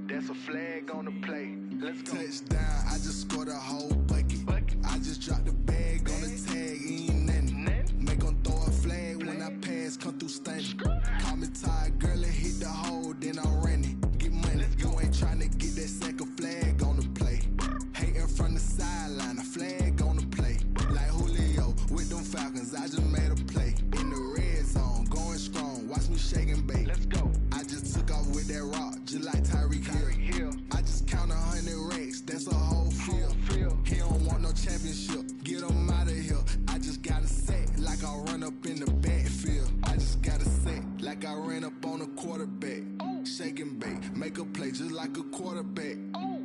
That's a flag on the play. Let's go. Touchdown, I just scored a whole bucket. I just dropped the bag on the tag, ain't nothing. Make them throw a flag when I pass, come through stunning. Call me tired, girl, and hit the hole, then I'm running. Get money, you ain't trying to get that second flag on the play. Hating from the sideline, a flag on the play. Like Julio with them Falcons, I just made a play. In the red zone, going strong, watch me shake and bake. Let's go. I just took off with that rock, just like Tyreek Hill. I just count 100 racks, that's a whole field. He don't want no championship, get him out of here. I just got a set, like I run up in the backfield. I just got a set, like I ran up on a quarterback. Shake and bake, make a play just like a quarterback.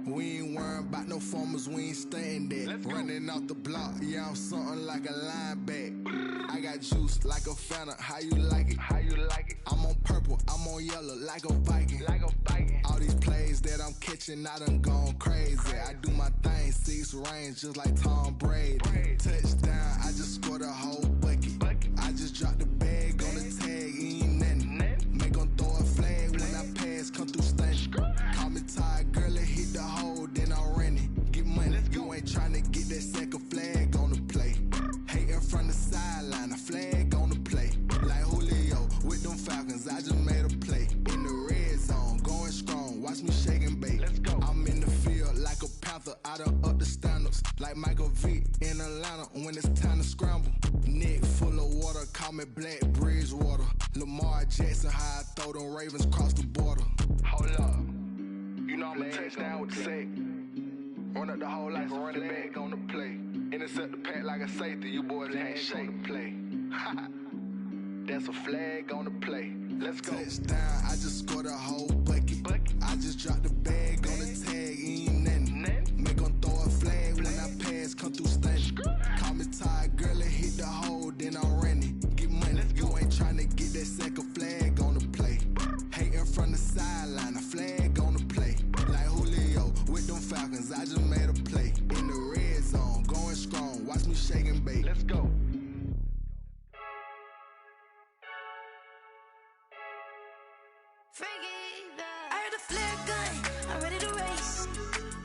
We ain't worrying about no formers, we ain't staying there. Running off the block, yeah, I'm something like a linebacker. I got juice like a Fanta, how you like it? How you like it? I'm on purple, I'm on yellow, like a Viking. Like a Viking. All these plays that I'm catching, I done gone crazy. I do my thing, 6 range, just like Tom Brady. Touchdown, I just scored a whole bucket. I just dropped the bag on the tag, ain't nothing. Make them throw a flag when I pass, come through stunning. Call me tired, girl, and hit the hole, then I'm running. Get money, you ain't trying to get that second flag on the play. Hating from the sideline, a flag on the play. Like Julio with them Falcons, I just made a play. In the red zone, going strong, watch me shake and bake. Let's go. I'm in the field like a Panther, I done up the standards. Like Michael Vick in Atlanta when it's time to scramble. Neck full of water, call me Black Bridgewater. Lamar Jackson, how I throw them Ravens cross the border. Hold up. You know I'm a touchdown with the sack. Run up the hole like a running back on the play. Intercept the pack like a safety, you boys ain't on the play. That's a flag on the play. Let's go. Touchdown, I just scored a whole bucket. I just dropped the bag on the tag, ain't nothing. Make them throw a flag when I pass, come through stunning. Call me tired, girl, and hit the hole, then I'm running. Get money, you ain't trying to get that second flag on the play. Hating from the sideline, a flag on the play. Like Julio with them Falcons, I just made a play. In the red zone, going strong, watch me shake and bake. Let's go. I heard the flare gun, I'm ready to race.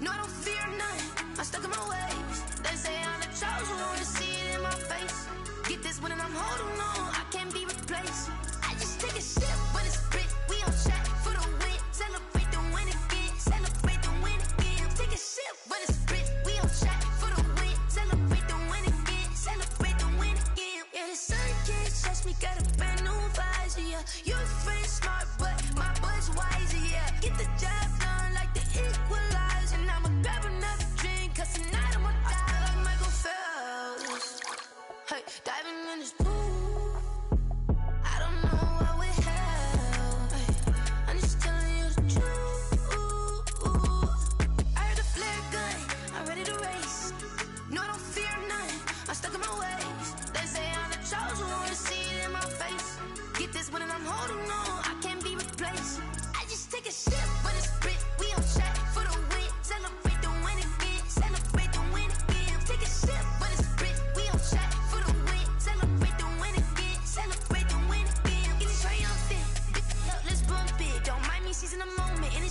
No, I don't fear none, I'm stuck in my ways. They say I'm the chosen one, to see it in my face. Get this one and I'm holding on, I can't be replaced. I just take a sip, but it's split, we on shot for the win. Celebrate the win again, celebrate the win again. Take a sip, but it's split, we on shot for the win. Celebrate the win again, celebrate the win again. Yeah, the sun can't touch me, got a brand new visor, yeah. Your friend smart, but my boy's wiser, yeah. Get the job done like the equalizer. And I'ma grab another drink, cause tonight I'ma die like Michael Phelps. Hey, diving in this pool.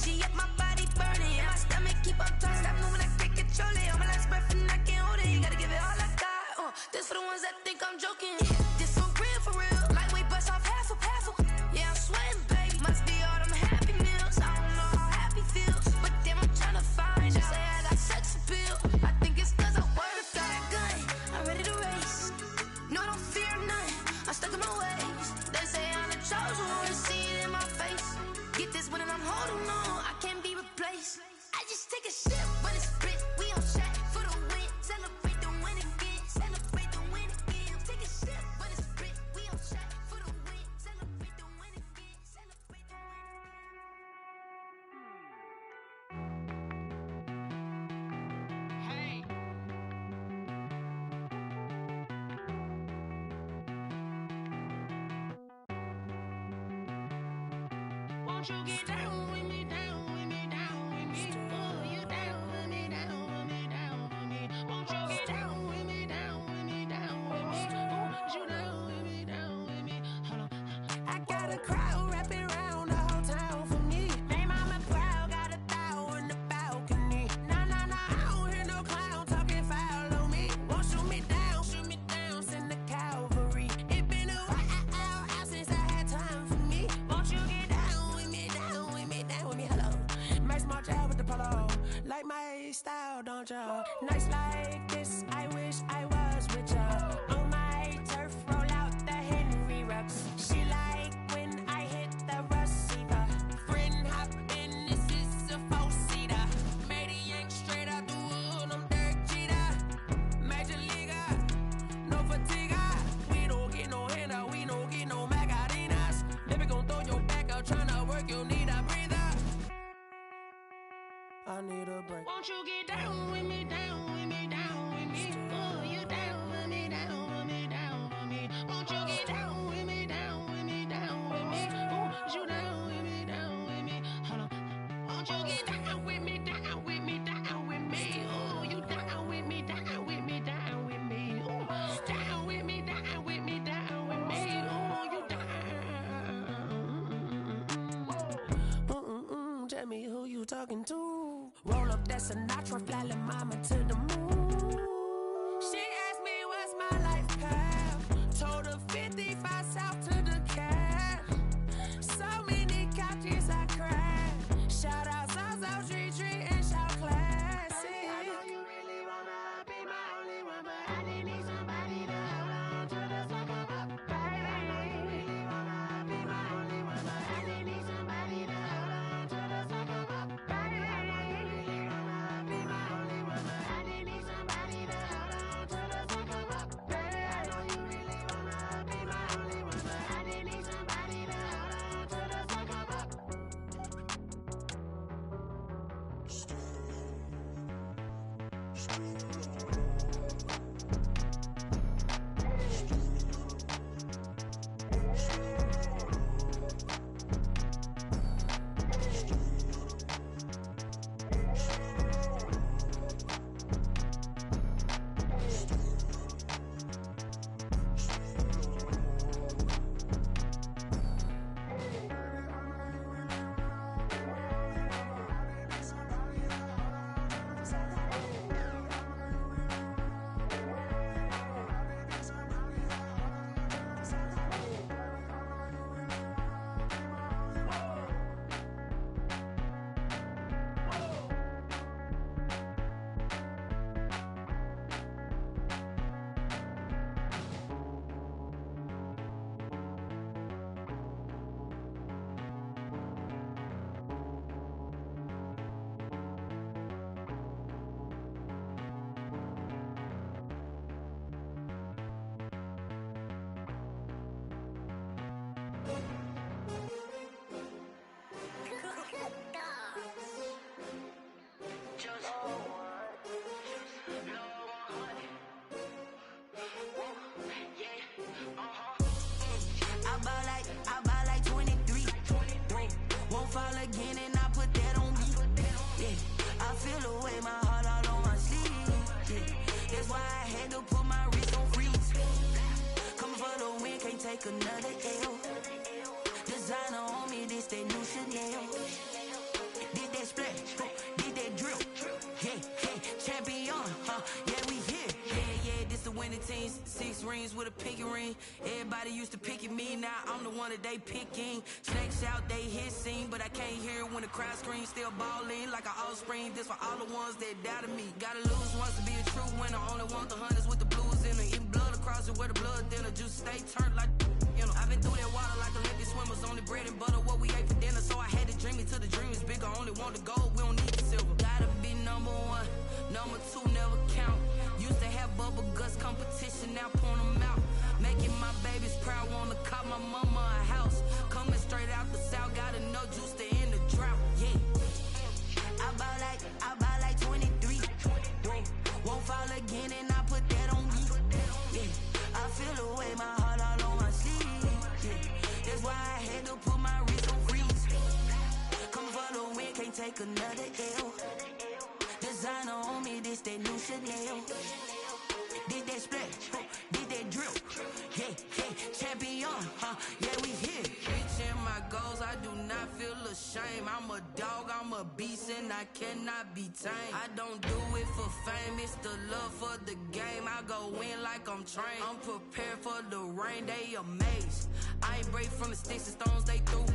energy up my body burning. Yeah, my stomach keep up trying to stop moving, I can't control it. All my life's breath and I can't hold it. You gotta give it all I got. This for the ones that think I'm joking. This for real. Lightweight bust off half a. Yeah, I'm sweating, baby. Must be all them happy meals. I don't know how happy feels, but damn, I'm tryna find out. Say I got sex appeal. I think it's 'cause I work. Got a gun, I'm ready to race. No, I don't fear none. I'm stuck in my ways. They say I'm the chosen one. See it in my face. Get this one and I'm holding on. I can't be replaced. I just take a sip, but it's split. We on shot for the win. Celebrate the win again. Celebrate the win again. Take a sip, but it's split. We on shot for the win. Celebrate the win again. Celebrate the win. Hey. Won't you get down with me, down with me, down with me? Oh, you down with me, down with me, down with me. Won't you get down with me, down with me, down with me? Oh, you down with me, down with me? Hold on. I got a crowd wrapping around the whole town for me. They mama proud, got a thou in the balcony. Nah, I don't hear no clown talking foul on me. Won't shoot me down, send the cavalry. It been a while since I had time for me. Won't you get down with me, down with me, down with me? Hello. Nice march out with the polo. Like my style, don't ya? Nice like this, I wish I was with ya. On my turf, roll out the Henry Rux. She like when I hit the receiver. Friend hop in, this is a four-seater. Made a yank straight out the wood, I'm Derek Jeter. Major leaguer, no fatigue. We don't get no handout, we don't get no Macarinas. Never gon' throw your back out, tryna work, you need a breather. I need a break. Won't you get down with me, down with me, down with me? Oh, you down with me, down with me, down with me? Won't you get down with me, down with me, down with me? Oh, you down with me, down with me? Hold on. Won't you get down with me, down with me, down with me? Oh, you down with me, down with me, down with me? Oh, down with me, down with me, down with me? Oh, you down. Tell me who you talking to. Roll up that Sinatra, fly like mama to the moon. She asked me what's my life path. Told her 55 south to the cat. So many couches I cried. Shout out South Street and shout classy. I know you really wanna be my only one, but I didn't need somebody to hold on to the sucker up, baby. I know you really wanna be my only one, but I didn't need somebody to hold on to the sucker up, baby. I know you really wanna be my only one, but I didn't need somebody to hold on to the sucker up, baby. I know you really wanna be my only one, but I didn't need somebody to hold on to the sucker up. take another L. Designer on me, this that new Chanel. This winning teams, 6 rings with a pinky ring. Everybody used to pick at me, now I'm the one that they picking. Snakes out, they hit scene, but I can't hear when the crowd screams. Still balling like an offspring, this for all the ones that doubted me. Gotta lose once to be a true winner, only want the hunters with the blues in it. Even blood across it where the blood thinner, juice stay turned like, you know. I've been through that water like Olympic swimmers, only bread and butter, what we ate for dinner. So I had to dream it till the dream is bigger, only want the gold, we don't need the silver. Gotta be number 1, number 2 never count. Used to have bubble guts competition, now point them out. Making my babies proud, wanna cop my mama a house. Coming straight out the south, got enough juice to end the drought, yeah. I buy like 23. Won't fall again and I put that on me, yeah. I feel the way, my heart all on my sleeve, yeah. That's why I had to put my wrist on freeze. Coming for the win, can't take another L. Designer on me, this that new Chanel. Did that split, did that drill, yeah, champion, yeah, we here. Reaching my goals, I do not feel ashamed. I'm a dog, I'm a beast, and I cannot be tamed. I don't do it for fame, it's the love for the game. I go in like I'm trained, I'm prepared for the rain, they amazed. I ain't break from the sticks and stones they threw.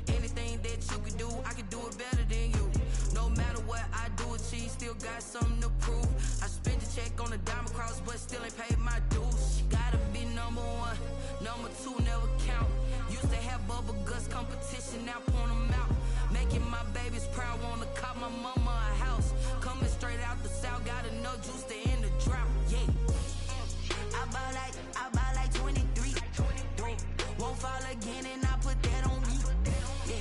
Anything that you can do, I can do it better than you. No matter what I do, achieve, still got something to prove. I spent the check on the diamond cross, but still ain't paid my dues. Gotta be number 1, number 2 never count. Used to have bubble guts competition, now point them out. Making my babies proud, wanna cop my mama a house. Coming straight out the south, got enough juice to end the drought, yeah. I buy like 23. Won't fall again and I put that on me, yeah.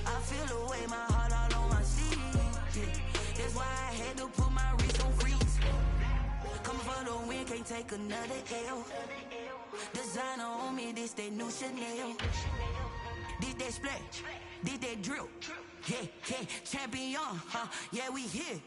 I feel the way, my heart all on my sleeve, yeah. That's why I had to put my wrist on freeze. Coming for the win, can't take another L. Designer on me, this that new Chanel. Did that split, did that drill, yeah, champion, yeah, we here.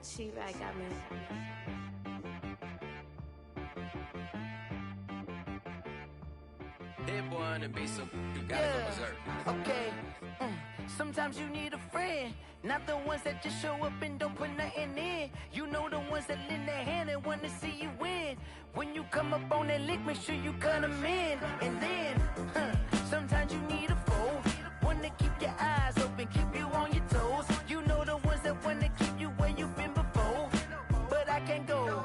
She back got me. That boy on the beat, so you gotta go berserk. Okay. Sometimes you need a friend, not the ones that just show up and don't put nothing in. You know the ones that lend their hand and want to see you win. When you come up on that lick, make sure you cut them in. And then, sometimes you need a foe, one to keep your eyes open, keep you on your toes. You know the ones that want to keep you where you've been before. But I can't go,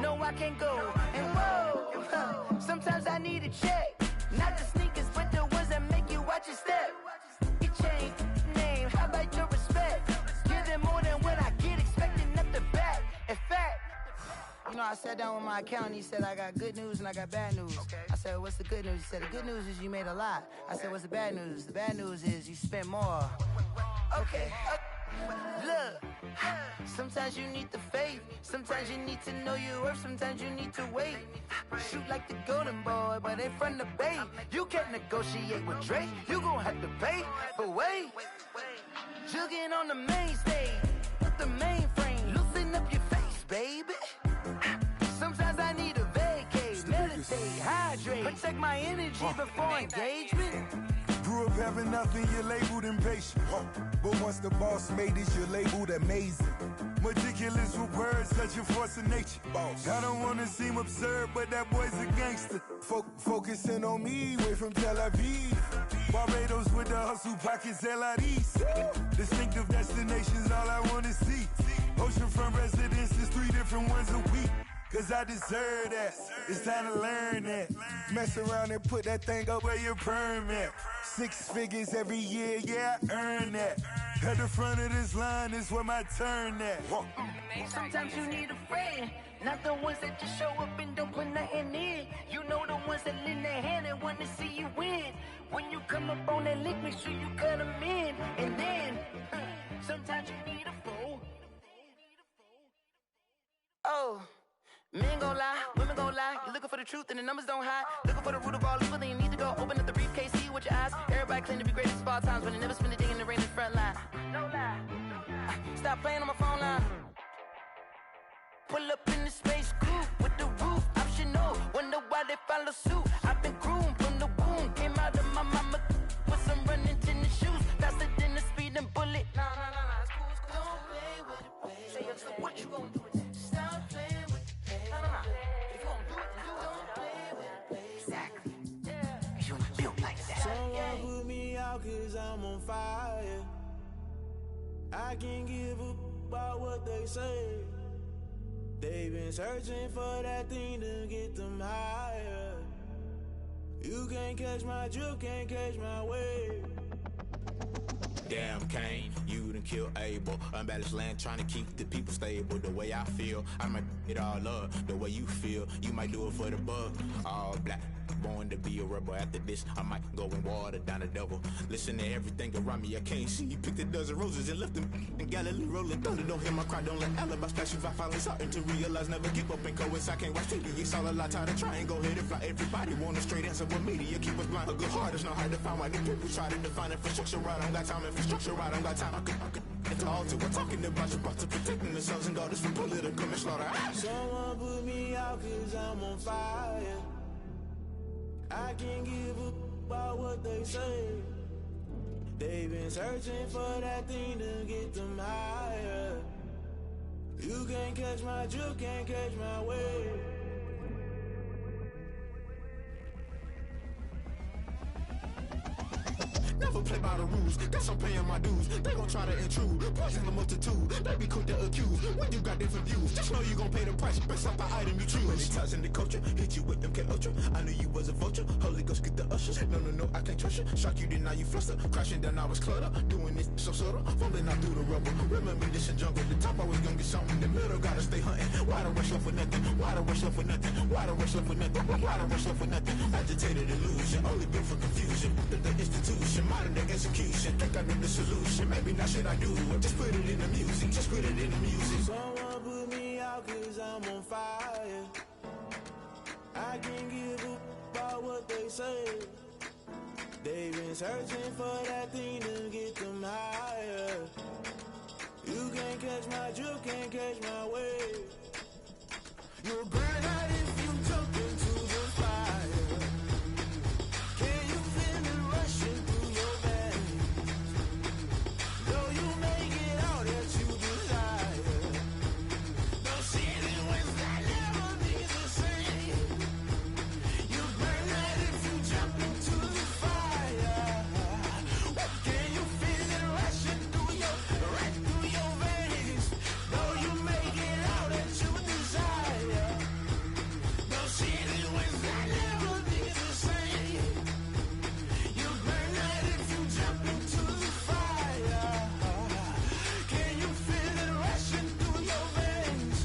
no I can't go. And whoa, sometimes I need a check. Not the sneakers, but the ones that make you watch your step. You change name, how about your respect? Give them more than what I get, expecting nothing back. In fact, you know, I sat down with my accountant, he said, I got good news and I got bad news. Okay. I said, what's the good news? He said, the good news is you made a lot. I said, what's the bad news? The bad news is you spent more. Okay. Look, sometimes you need the faith, sometimes you need to know your worth, sometimes you need to wait. Shoot like the golden boy, but in front of Bay. You can't negotiate with Drake, you gon' have to pay. But wait, jugging on the main stage, with the mainframe, loosen up your face, baby. Sometimes I need a vacate, meditate, hydrate, protect my energy before engagement. Grew up having nothing, you're labeled impatient. But once the boss made it, you're labeled amazing. Meticulous with words, such a force of nature. I don't wanna seem absurd, but that boy's a gangster. Focusing on me, way from Tel Aviv. Barbados with the hustle pockets, LIDs. Distinctive destinations, all I wanna see. Oceanfront residences, 3 different ones a week. Cause I deserve that, it's time to learn that. Mess around and put that thing up where your permit. 6 figures every year, yeah, I earn that. At the front of this line is where my turn at. Sometimes you need a friend, not the ones that just show up and don't put nothing in. You know the ones that lend their hand and want to see you win. When you come up on that lick, make sure you cut them in. And then, sometimes you need a foe. Oh. Men gon' lie, women gon' lie. You're looking for the truth and the numbers don't hide. Looking for the root of all evil, then you need to go open up the briefcase, see with your eyes. Everybody claim to be great at small times, but they never spend a day in the rain in the front line. No lie. Stop playing on my phone line. Pull up in the space coupe with the roof optional. Wonder why they follow suit. I've been groomed from the womb. Came out of my mama with some running tennis shoes. Faster than the speeding bullet. Nah, it's cool, it's cool. Don't play with it, baby. Say so what you gon' do with it? Stop playing with it, baby. Nah. If you gon' do it, then don't play with it, baby. Exactly. Yeah. Cause you ain't built like that. Someone put me out cause I'm on fire. I can't give up about what they say. They've been searching for that thing to get them higher. You can't catch my drift, can't catch my wave. Damn, Kane, you done killed Abel. Unbalanced land, trying to keep the people stable. The way I feel, I might it all up. The way you feel, you might do it for the bug. All black, born to be a rebel. After this, I might go and water down the devil. Listen to everything around me, I can't see. You picked a dozen roses and left them in Galilee rolling thunder. Don't hear my cry, don't let alibis pass you. I finally starting to realize, never give up and coincide. Can't watch TV, it's all a lot. Tired of trying, go ahead and fly. Everybody want a straight answer with media, keep us blind. A good heart is not hard to find. Why the people try to define infrastructure right? I don't got time, infrastructure right, I don't got time. I could get to altar. We're talking about you, about to protecting the sons and daughters from political manslaughter. Someone put me out cause I'm on fire. I can't give up about what they say. They've been searching for that thing to get them higher. You can't catch my drift, can't catch my wave. Never play by the rules, guess I'm paying my dues. They gon' try to intrude, poison the multitude. They be quick to accuse, when you got different views. Just know you gon' pay the price, based off the item you choose. Many times in the culture, hit you with them K-Ultra. I knew you was a vulture, Holy Ghost get the ushers. No, I can't trust you. Shock you, then now you fluster. Crashing down, I was cluttered. Doing this so subtle, fumbling out through the rubble. Remember this in jungle, the top always gonna get something. The middle gotta stay hunting. Why the rush left for nothing? Why the rush left for nothing? Why the rush left for nothing? Why the rush left for nothing? Agitated illusion, only built for confusion. The institution, modern day execution. Think I know the solution. Maybe not shit I do. Just put it in the music. Just put it in the music. Someone put me out cause I'm on fire. I can't give up about what they say. They've been searching for that thing to get them higher. You can't catch my drift, can't catch my wave. You'll burn out if you jump into the fire. Can you feel it rushing through your veins? Though you make it all that you desire. No ceiling wins that never be the same. You burn out if you jump into the fire. Can you feel it rushing through your veins? Though you make it all that you desire. No ceiling wins that never be the same. You burn out if you jump into the fire. Can you feel it rushing through your veins?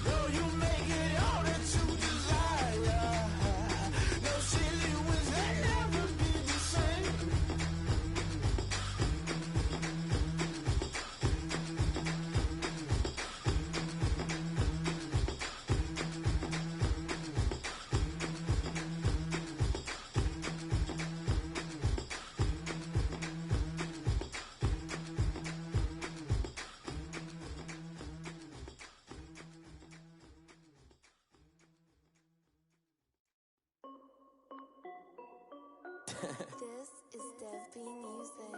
Though you make it all that you desire. No ceiling wins that never be the same. This is Dev B Music.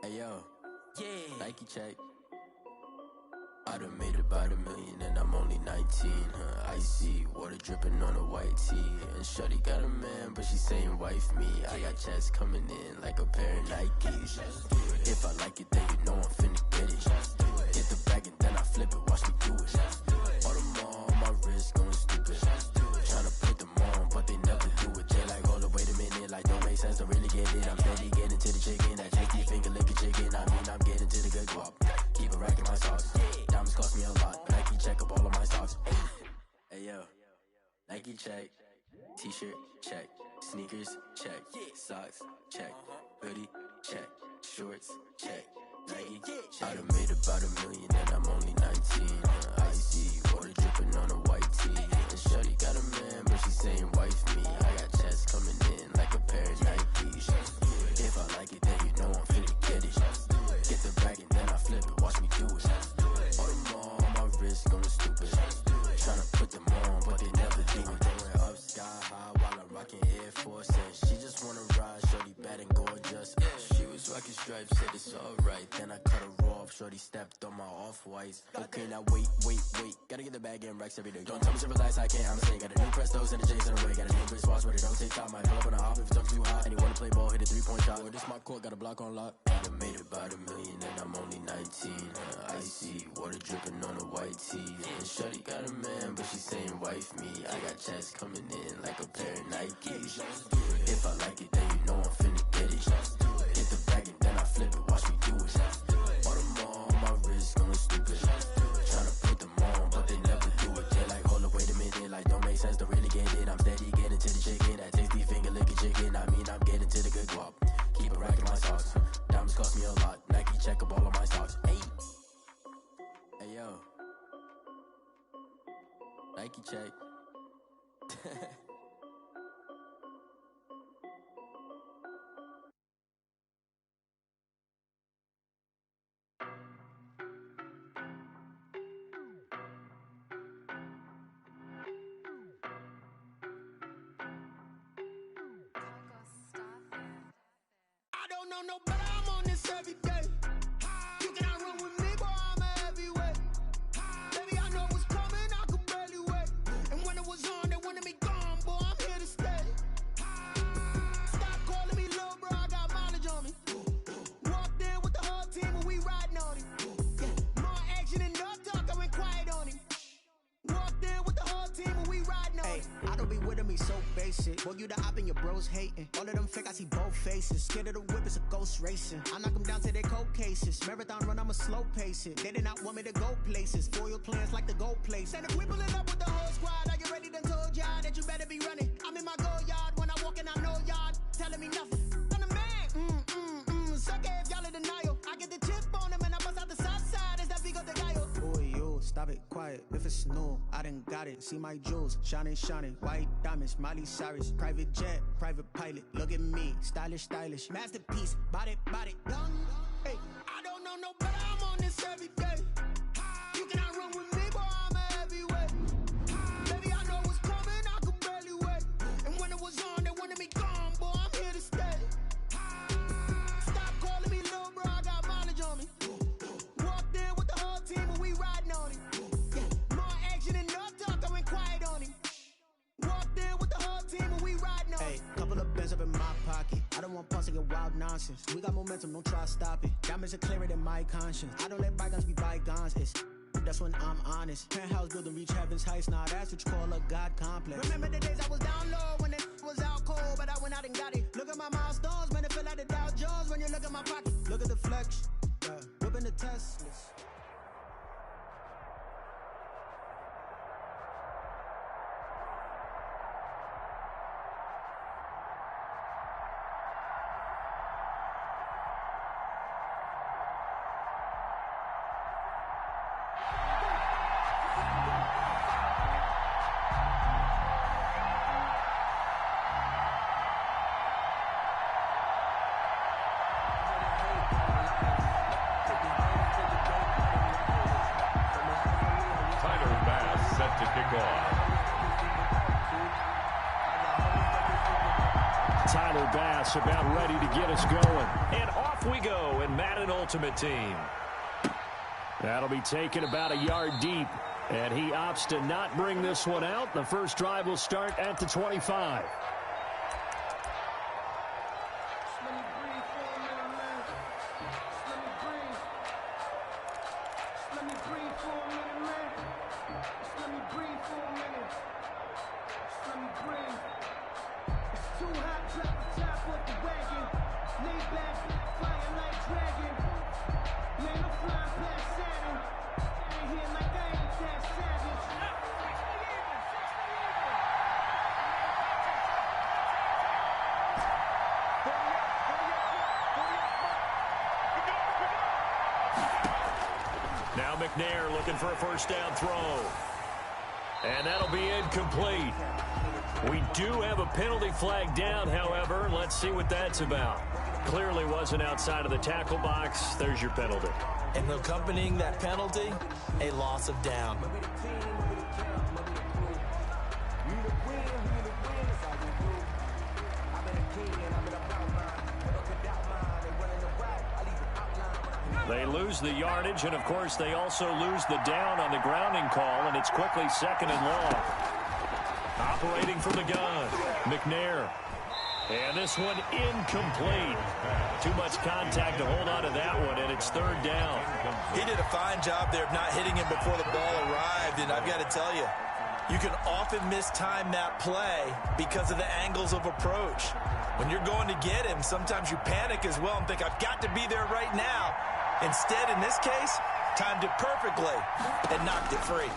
Hey yo, yeah, Nike check. I done made about $1 million and I'm only 19, huh? Icy, water dripping on a white tee. And shorty got a man, but she saying wife me. I got checks coming in like a pair of Nikes. If I like it, then you know I'm finna get it. Get the bag and then I flip it, watch me do it. All them on my wrist going stupid. Tryna put them on, but they never do it. They like, hold up, wait a minute, like don't make sense, don't really get it. I'm steady getting to the chicken, that tasty finger licking chicken. I mean, I'm getting to the good guap. Keep a rack in my sauce. Diamonds cost me a lot. Nike check up all of my stocks. Hey yo, Nike check. T-shirt check. Sneakers check. Socks check. Hoodie check. Shorts check. Nike check. I done made about $1 million and I'm only 19. Icy water stripe, said it's alright. Then I cut her off, shorty stepped on my off-whites. Okay, now wait. Gotta get the bag in racks every day. Don't tell me to relax, I can't, I'm saying. Got a new Prestos and a J's in the way. Got a new Chris Foss, but it don't take time. Might pull up on a hop if it's up too hot. And you wanna play ball, hit a 3-point shot. Or this my court, got a block on lock. I done made it by the million and I'm only 19. Icy, water dripping on a white tee. And shorty got a man, but she saying wife me. I got checks coming in like a pair of Nikes. If I like it, then you know I'm finna get it. Hit the bag and then I flip it, watch me do it. All them on my wrist going stupid. Tryna put them on, but they never do it. They're like, hold up, wait a minute, like don't make sense, don't really get it. I'm steady getting to the chicken, that tasty finger licking chicken. I mean, I'm getting to the good guap. Keep a rack in my socks. Diamonds cost me a lot. Nike check up all of my stocks. Hey yo, Nike check. I don't know no better, I'm on this every day. You cannot run with me, boy, I'm a heavyweight. Baby, I know what's coming, I could barely wait. And when it was on, they wanted me gone, boy, I'm here to stay. Stop calling me little bro, I got mileage on me. Walked in with the whole team and we riding on him. More action and no talk, I went quiet on him. Walked in with the whole team and we riding on him. I don't be with him, he's so basic. Boy, you the op and your bros hating. All of them fake, I see both faces. Scared of the whip, it's a ghost racing. I knock them down to their cold cases. Marathon run, I'ma slow pace it. They did not want me to go places. Foil plans like the gold place. And if we pulling up with the whole squad, I get ready, done told y'all that you better be running. I'm in my go yard, when I walk in, I know y'all telling me nothing. I'm the man, suck it if y'all in denial. I get the chip on them and I bust out the south side, it's that Vigo de Gallo. Boy, you, stop it, quiet, if it's new, I done got it. See my jewels, shining, white diamonds, Miley Cyrus. Private jet, private pilot, look at me, stylish, masterpiece, body, young. Hey, I don't know no better, I'm on this every day. You cannot run with me, boy, I'm a heavyweight. Baby, I know what's coming, I could barely wait. And when it was on, they wanted me gone, boy, I'm here to stay. Stop calling me little bro, I got mileage on me. Walked in with the whole team and we riding on him. More action and no talk, I went quiet on him. Walked in with the whole team and we riding on him. Hey, couple of bands up in my pocket. I don't want pulse to get wild nonsense. We got momentum, don't try to stop it. Diamonds are clearer than my conscience. I don't let bygones be bygones. That's when I'm honest. Penthouse building, reach heaven's heights. Now that's what you call a God complex. Remember the days I was down low when it was out cold, but I went out and got it. Look at my milestones, man, it feel like the Dow Jones when you look at my pocket. Look at the flex, whipping the Teslas. Tyler Bass about ready to get us going. And off we go in Madden Ultimate Team. That'll be taken about a yard deep. And he opts to not bring this one out. The first drive will start at the 25. Now McNair looking for a first down throw. And that'll be incomplete. We do have a penalty flag down, however. Let's see what that's about. Clearly wasn't outside of the tackle box. There's your penalty. And accompanying that penalty, a loss of down. They lose the yardage, and, of course, they also lose the down on the grounding call, and it's quickly 2nd and long. Operating from the gun, McNair. And this one incomplete. Too much contact to hold on to that one, and it's 3rd down. He did a fine job there of not hitting him before the ball arrived, and I've got to tell you, you can often mistime that play because of the angles of approach. When you're going to get him, sometimes you panic as well and think, I've got to be there right now. Instead, in this case, timed it perfectly and knocked it free.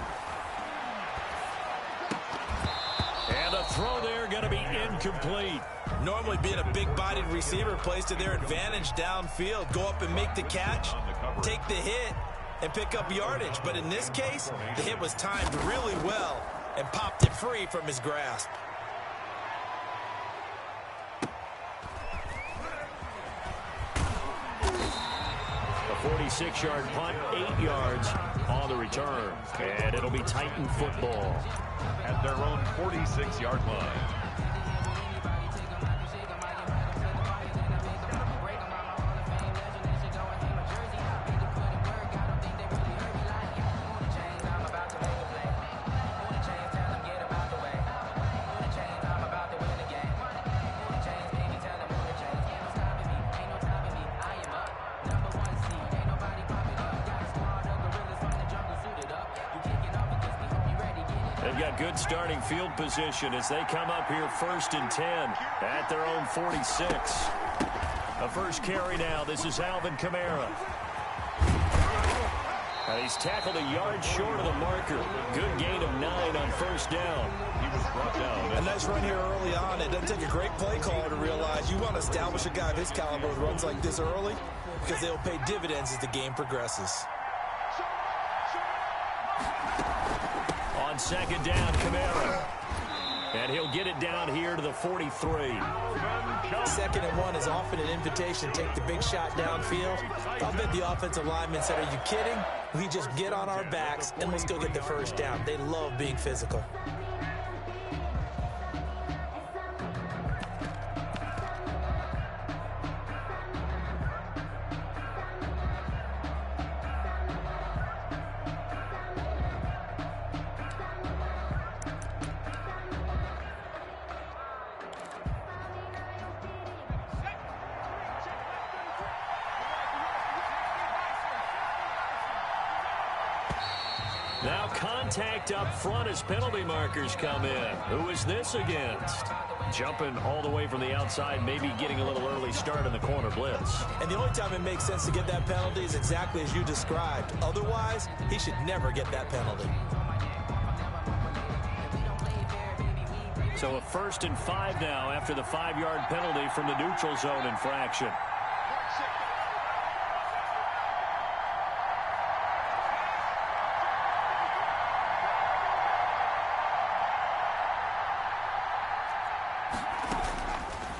And a throw there going to be incomplete. Normally being a big-bodied receiver plays to their advantage downfield. Go up and make the catch, take the hit, and pick up yardage. But in this case, the hit was timed really well and popped it free from his grasp. A 46-yard punt, 8 yards on the return. And it'll be Titan football at their own 46-yard line. Good starting field position as they come up here 1st and 10 at their own 46. A first carry now. This is Alvin Kamara. And he's tackled a yard short of the marker. Good gain of 9 on 1st down. He was brought down. A nice run here early on. It doesn't take a great play caller to realize you want to establish a guy of his caliber with runs like this early because they'll pay dividends as the game progresses. On 2nd down, Kamara. And he'll get it down here to the 43. 2nd and 1 is often an invitation to take the big shot downfield. I'll bet the offensive lineman said, are you kidding? We just get on our backs and let's go get the 1st down. They love being physical. Now contact up front as penalty markers come in. Who is this against? Jumping all the way from the outside, maybe getting a little early start in the corner blitz. And the only time it makes sense to get that penalty is exactly as you described. Otherwise, he should never get that penalty. So a 1st and 5 now after the 5-yard penalty from the neutral zone infraction.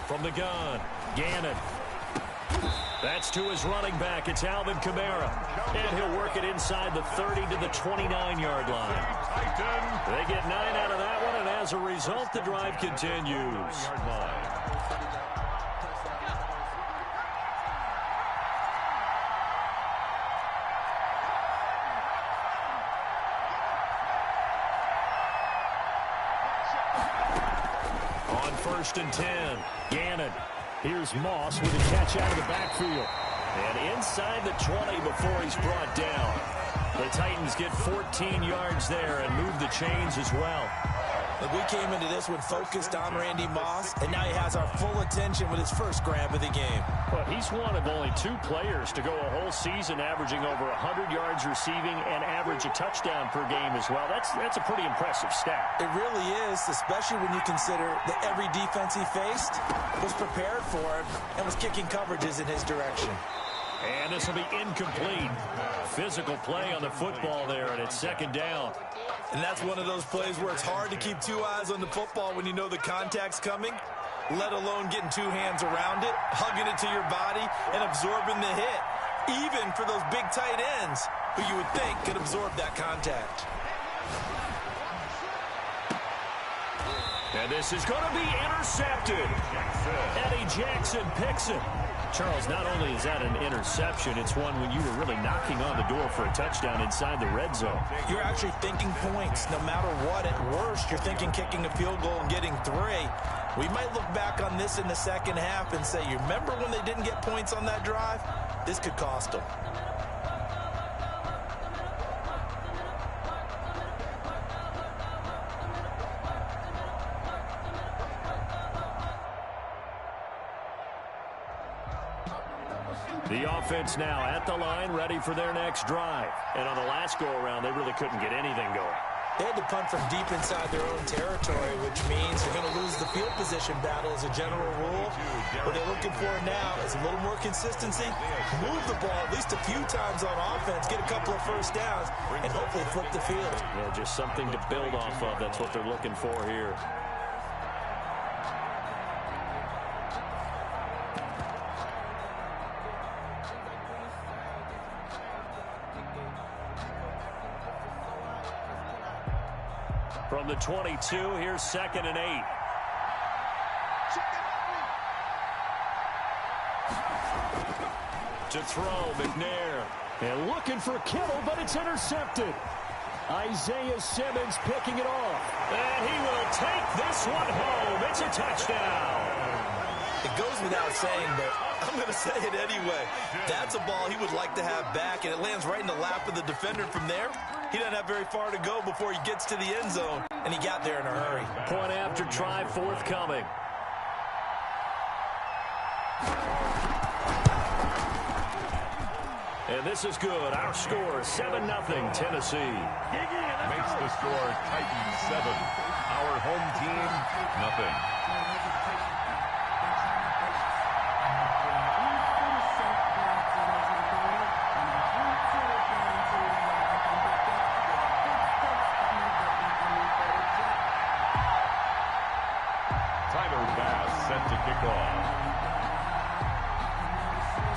From the gun, Gannon. That's to his running back. It's Alvin Kamara. And he'll work it inside the 30 to the 29-yard line. They get 9 out of that one, and as a result, the drive continues. On 1st and 10, Gannon. Here's Moss with a catch out of the backfield. And inside the 20 before he's brought down. The Titans get 14 yards there and move the chains as well. Look, we came into this one focused on Randy Moss, and now he has our full attention with his first grab of the game. But he's one of only 2 players to go a whole season averaging over 100 yards receiving and average a touchdown per game as well. That's a pretty impressive stat. It really is, especially when you consider that every defense he faced was prepared for him and was kicking coverages in his direction. And this will be incomplete. Physical play on the football there, and it's 2nd down. And that's one of those plays where it's hard to keep 2 eyes on the football when you know the contact's coming, let alone getting 2 hands around it, hugging it to your body, and absorbing the hit, even for those big tight ends who you would think could absorb that contact. And this is going to be intercepted. Eddie Jackson picks it. Charles, not only is that an interception, it's one when you were really knocking on the door for a touchdown inside the red zone. You're actually thinking points. No matter what, at worst, you're thinking kicking a field goal and getting 3. We might look back on this in the second half and say, you remember when they didn't get points on that drive? This could cost them. The offense now at the line, ready for their next drive. And on the last go-around, they really couldn't get anything going. They had to punt from deep inside their own territory, which means they're going to lose the field position battle as a general rule. What they're looking for now is a little more consistency, move the ball at least a few times on offense, get a couple of first downs, and hopefully flip the field. Yeah, just something to build off of. That's what they're looking for here. From the 22, here's 2nd and 8. To throw, McNair. And looking for Kittle, but it's intercepted. Isaiah Simmons picking it off. And he will take this one home. It's a touchdown. It goes without saying, but I'm going to say it anyway. That's a ball he would like to have back, and it lands right in the lap of the defender. From there, he doesn't have very far to go before he gets to the end zone, and he got there in a hurry. Point after try forthcoming. And this is good. Our score, 7-0, Tennessee. Makes the score Titans 7. Our home team, nothing.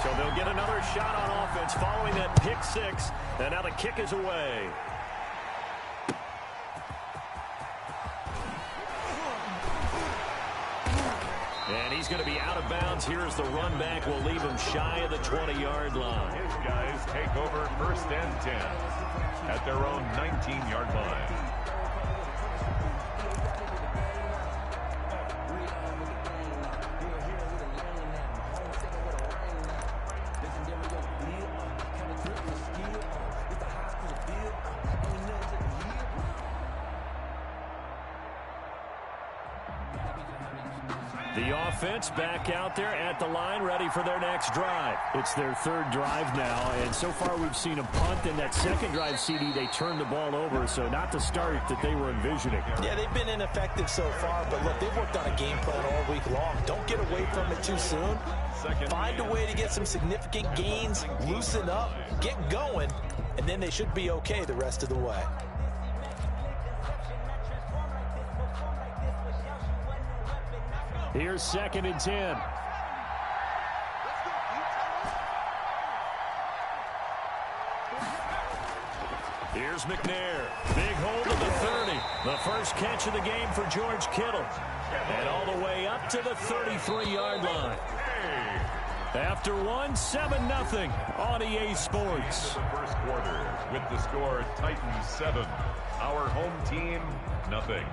So they'll get another shot on offense following that pick 6, and now the kick is away. And he's going to be out of bounds. Here's the run back. Will leave him shy of the 20-yard line. His guys take over 1st and 10 at their own 19-yard line. The offense back out there at the line, ready for their next drive. It's their 3rd drive now, and so far we've seen a punt. In that 2nd drive, CD, they turned the ball over, so not the start that they were envisioning. Yeah, they've been ineffective so far, but look, they've worked on a game plan all week long. Don't get away from it too soon. Find a way to get some significant gains, loosen up, get going, and then they should be okay the rest of the way. Here's 2nd and 10. Here's McNair. Big hold of the 30. The first catch of the game for George Kittle. And all the way up to the 33-yard line. After 7-0 on EA Sports. The first quarter with the score Titans 7. Our home team, nothing.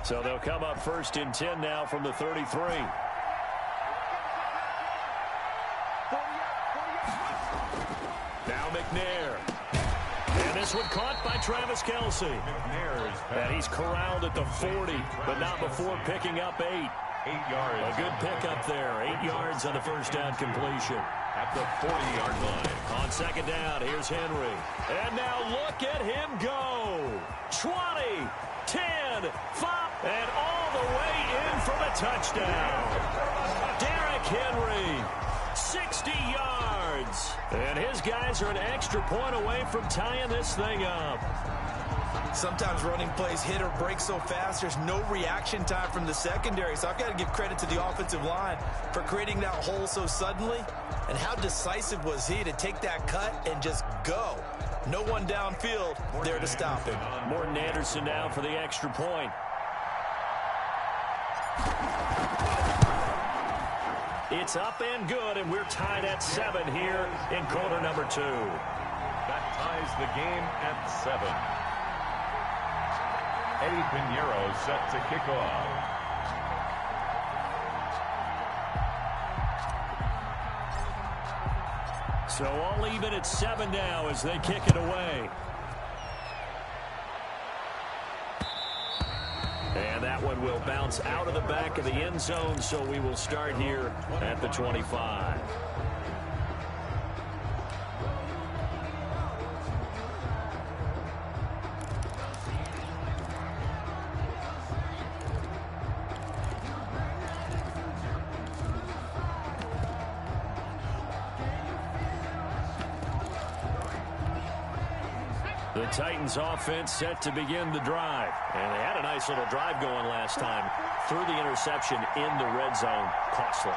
So they'll come up 1st and 10 now from the 33. Now McNair. And this one caught by Travis Kelce. And he's corralled at the 40, but not before picking up 8. 8 yards. A good pickup there. 8 yards on the first down completion. At the 40-yard line. On 2nd down, here's Henry. And now look at him go. 20, 10, 5, and all the way in for the touchdown. Derrick Henry, 60 yards. And his guys are an extra point away from tying this thing up. Sometimes running plays hit or break so fast, there's no reaction time from the secondary. So I've got to give credit to the offensive line for creating that hole so suddenly. And how decisive was he to take that cut and just go? No one downfield there to stop him. Morton Anderson now for the extra point. It's up and good, and we're tied at 7 here in quarter number 2. That ties the game at 7. Eddie Pinheiro set to kick off. So all even at 7 now as they kick it away. And that one will bounce out of the back of the end zone, so we will start here at the 25. The Titans offense set to begin the drive. And they had a nice little drive going last time. Threw the interception in the red zone. Costly.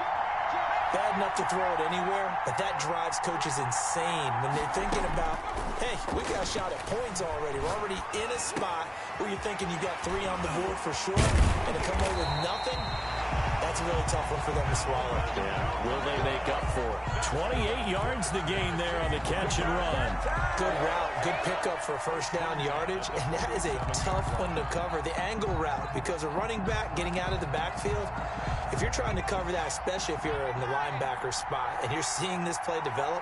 Bad enough to throw it anywhere, but that drives coaches insane when they're thinking about, hey, we got a shot at points already. We're already in a spot where you're thinking you got 3 on the board for sure, and to come away with nothing, that's a really tough one for them to swallow. Yeah, will they make up for it? 28 yards the gain there on the catch and run. Good route, good pickup for first down yardage, and that is a tough one to cover. The angle route, because a running back getting out of the backfield, if you're trying to cover that, especially if you're in the linebacker spot and you're seeing this play develop,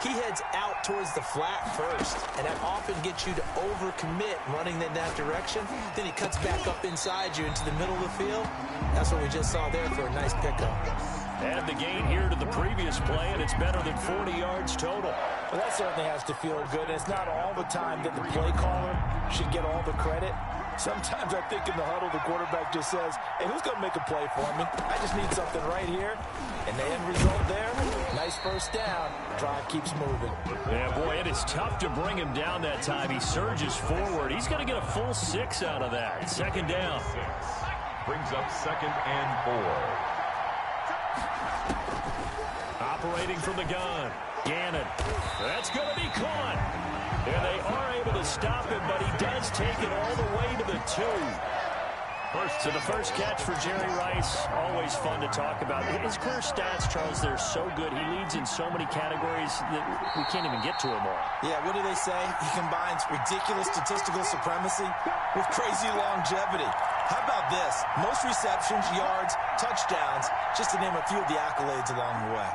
he heads out towards the flat first, and that often gets you to overcommit running in that direction. Then he cuts back up inside you into the middle of the field. That's what we just saw there for a nice pickup. Add the gain here to the previous play, and it's better than 40 yards total. Well, that certainly has to feel good, and it's not all the time that the play caller should get all the credit. Sometimes I think in the huddle, the quarterback just says, hey, who's going to make a play for me? I just need something right here. And the end result there, nice first down. Drive keeps moving. Yeah, boy, it is tough to bring him down that time. He surges forward. He's going to get a full 6 out of that. Second down. Brings up 2nd and 4. Operating from the gun. Gannon. That's going to be caught. And they are able to stop him, but he does take it all the way to the 2. So the first catch for Jerry Rice, always fun to talk about. His career stats, Charles, they're so good. He leads in so many categories that we can't even get to him all. Yeah, what do they say? He combines ridiculous statistical supremacy with crazy longevity. How about this? Most receptions, yards, touchdowns, just to name a few of the accolades along the way.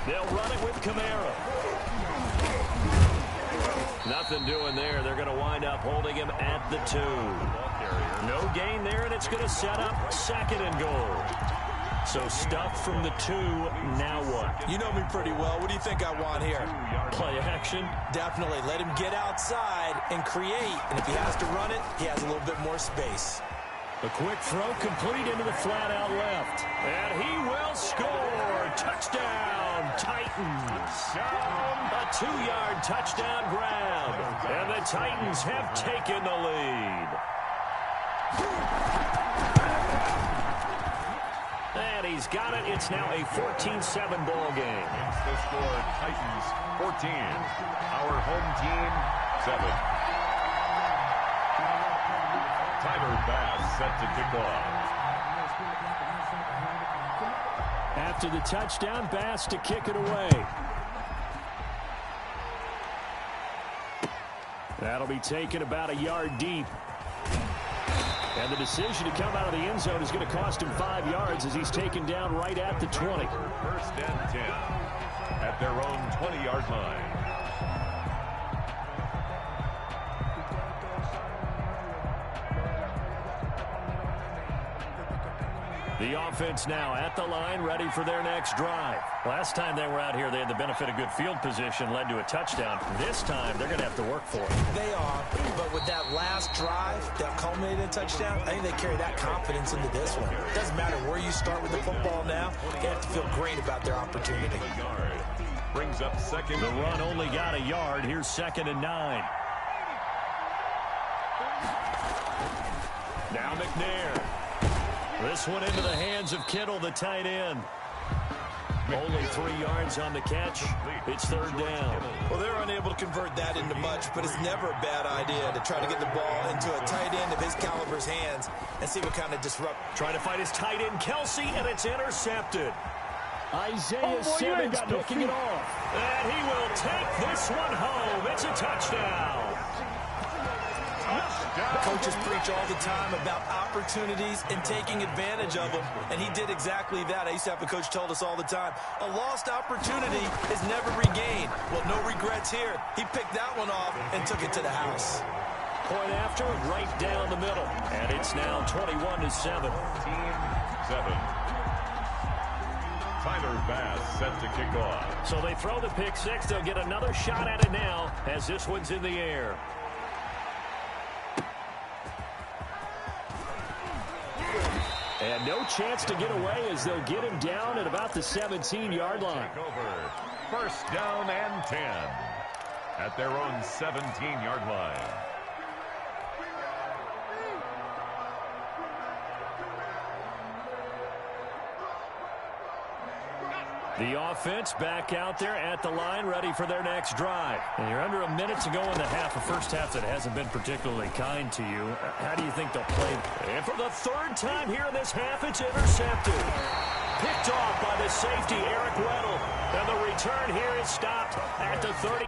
They'll run it with Camaro. Nothing doing there. They're going to wind up holding him at the 2. No gain there, and it's going to set up 2nd and goal. So stuff from the 2. Now what? You know me pretty well. What do you think I want here? Play action? Definitely. Let him get outside and create. And if he has to run it, he has a little bit more space. A quick throw complete into the flat out left. And he will score. Touchdown, Titans. A 2-yard touchdown grab. And the Titans have taken the lead. And he's got it. It's now a 14-7 ball game. The score, Titans 14. Our home team 7. Tyler Bass set to kick off. After the touchdown, Bass to kick it away. That'll be taken about a yard deep. And the decision to come out of the end zone is going to cost him 5 yards as he's taken down right at the 20. 1st and 10 at their own 20-yard line. The offense now at the line, ready for their next drive. Last time they were out here, they had the benefit of good field position, led to a touchdown. This time, they're going to have to work for it. They are, but with that last drive that culminated in a touchdown, I think they carry that confidence into this one. It doesn't matter where you start with the football now. They have to feel great about their opportunity. Brings up 2nd. The run only got a yard. Here's 2nd and 9. Now McNair. This one into the hands of Kittle, the tight end. Only 3 yards on the catch. It's third down. Well, they're unable to convert that into much, but it's never a bad idea to try to get the ball into a tight end of his caliber's hands and see what kind of disrupt. Trying to find his tight end, Kelsey, and it's intercepted. Isaiah Simmons picking it off. And he will take this one home. It's a touchdown. Coaches preach all the time about opportunities and taking advantage of them, and he did exactly that. I used to have a coach told us all the time, a lost opportunity is never regained. Well, no regrets here. He picked that one off and took it to the house. Point after, right down the middle. And it's now 21-7. Team 7. Tyler Bass set to kick off. So they throw the pick six. They'll get another shot at it now as this one's in the air. And no chance to get away as they'll get him down at about the 17-yard line. Take over. First down and 10 at their own 17-yard line. The offense back out there at the line, ready for their next drive. And you're under a minute to go in the half, a first half that hasn't been particularly kind to you. How do you think they'll play? And for the third time here in this half, it's intercepted. Picked off by the safety, Eric Weddle. And the return here is stopped at the 30.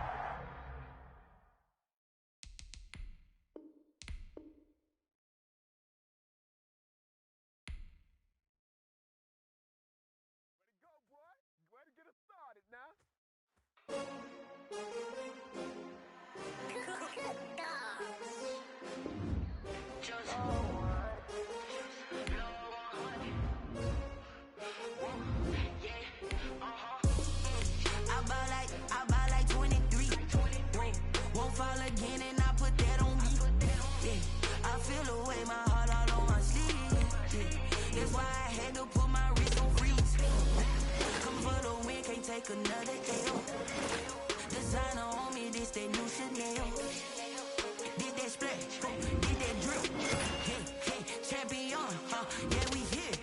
I buy like 23. Won't fall again and I put that on me. Yeah, I feel the way, my heart all on my sleeve. Yeah, that's why I had to put my wrist on freeze. Come for the win, can't take another L. Designer on me, this that new Chanel. Did that splash, did that drip. Hey, champion, yeah, we here.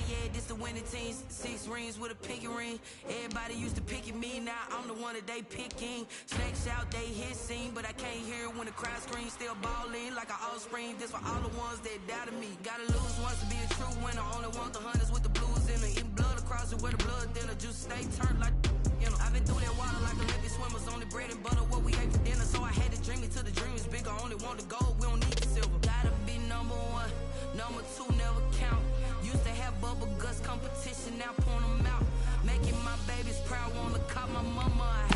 Yeah, this the winning team. 6 rings with a pinky ring. Everybody used to picking me, now I'm the one that they picking. Snakes out, they hit scene, but I can't hear it when the crowd screams. Still balling like an offspring. This for all the ones that doubted me. Gotta lose once to be a true winner. Only want the hunters with the blues in it. Eating blood across it where the blood thinner. Juice stay turned like, you know. I've been through that water like Olympic swimmers. Only bread and butter, what we ate for dinner. So I had to dream it till the dream is bigger. Only want the gold, we don't need the silver. Gotta be number 1, number 2 never count. Used to have bubble guts competition, now point them out. Making my babies proud, wanna call my mama a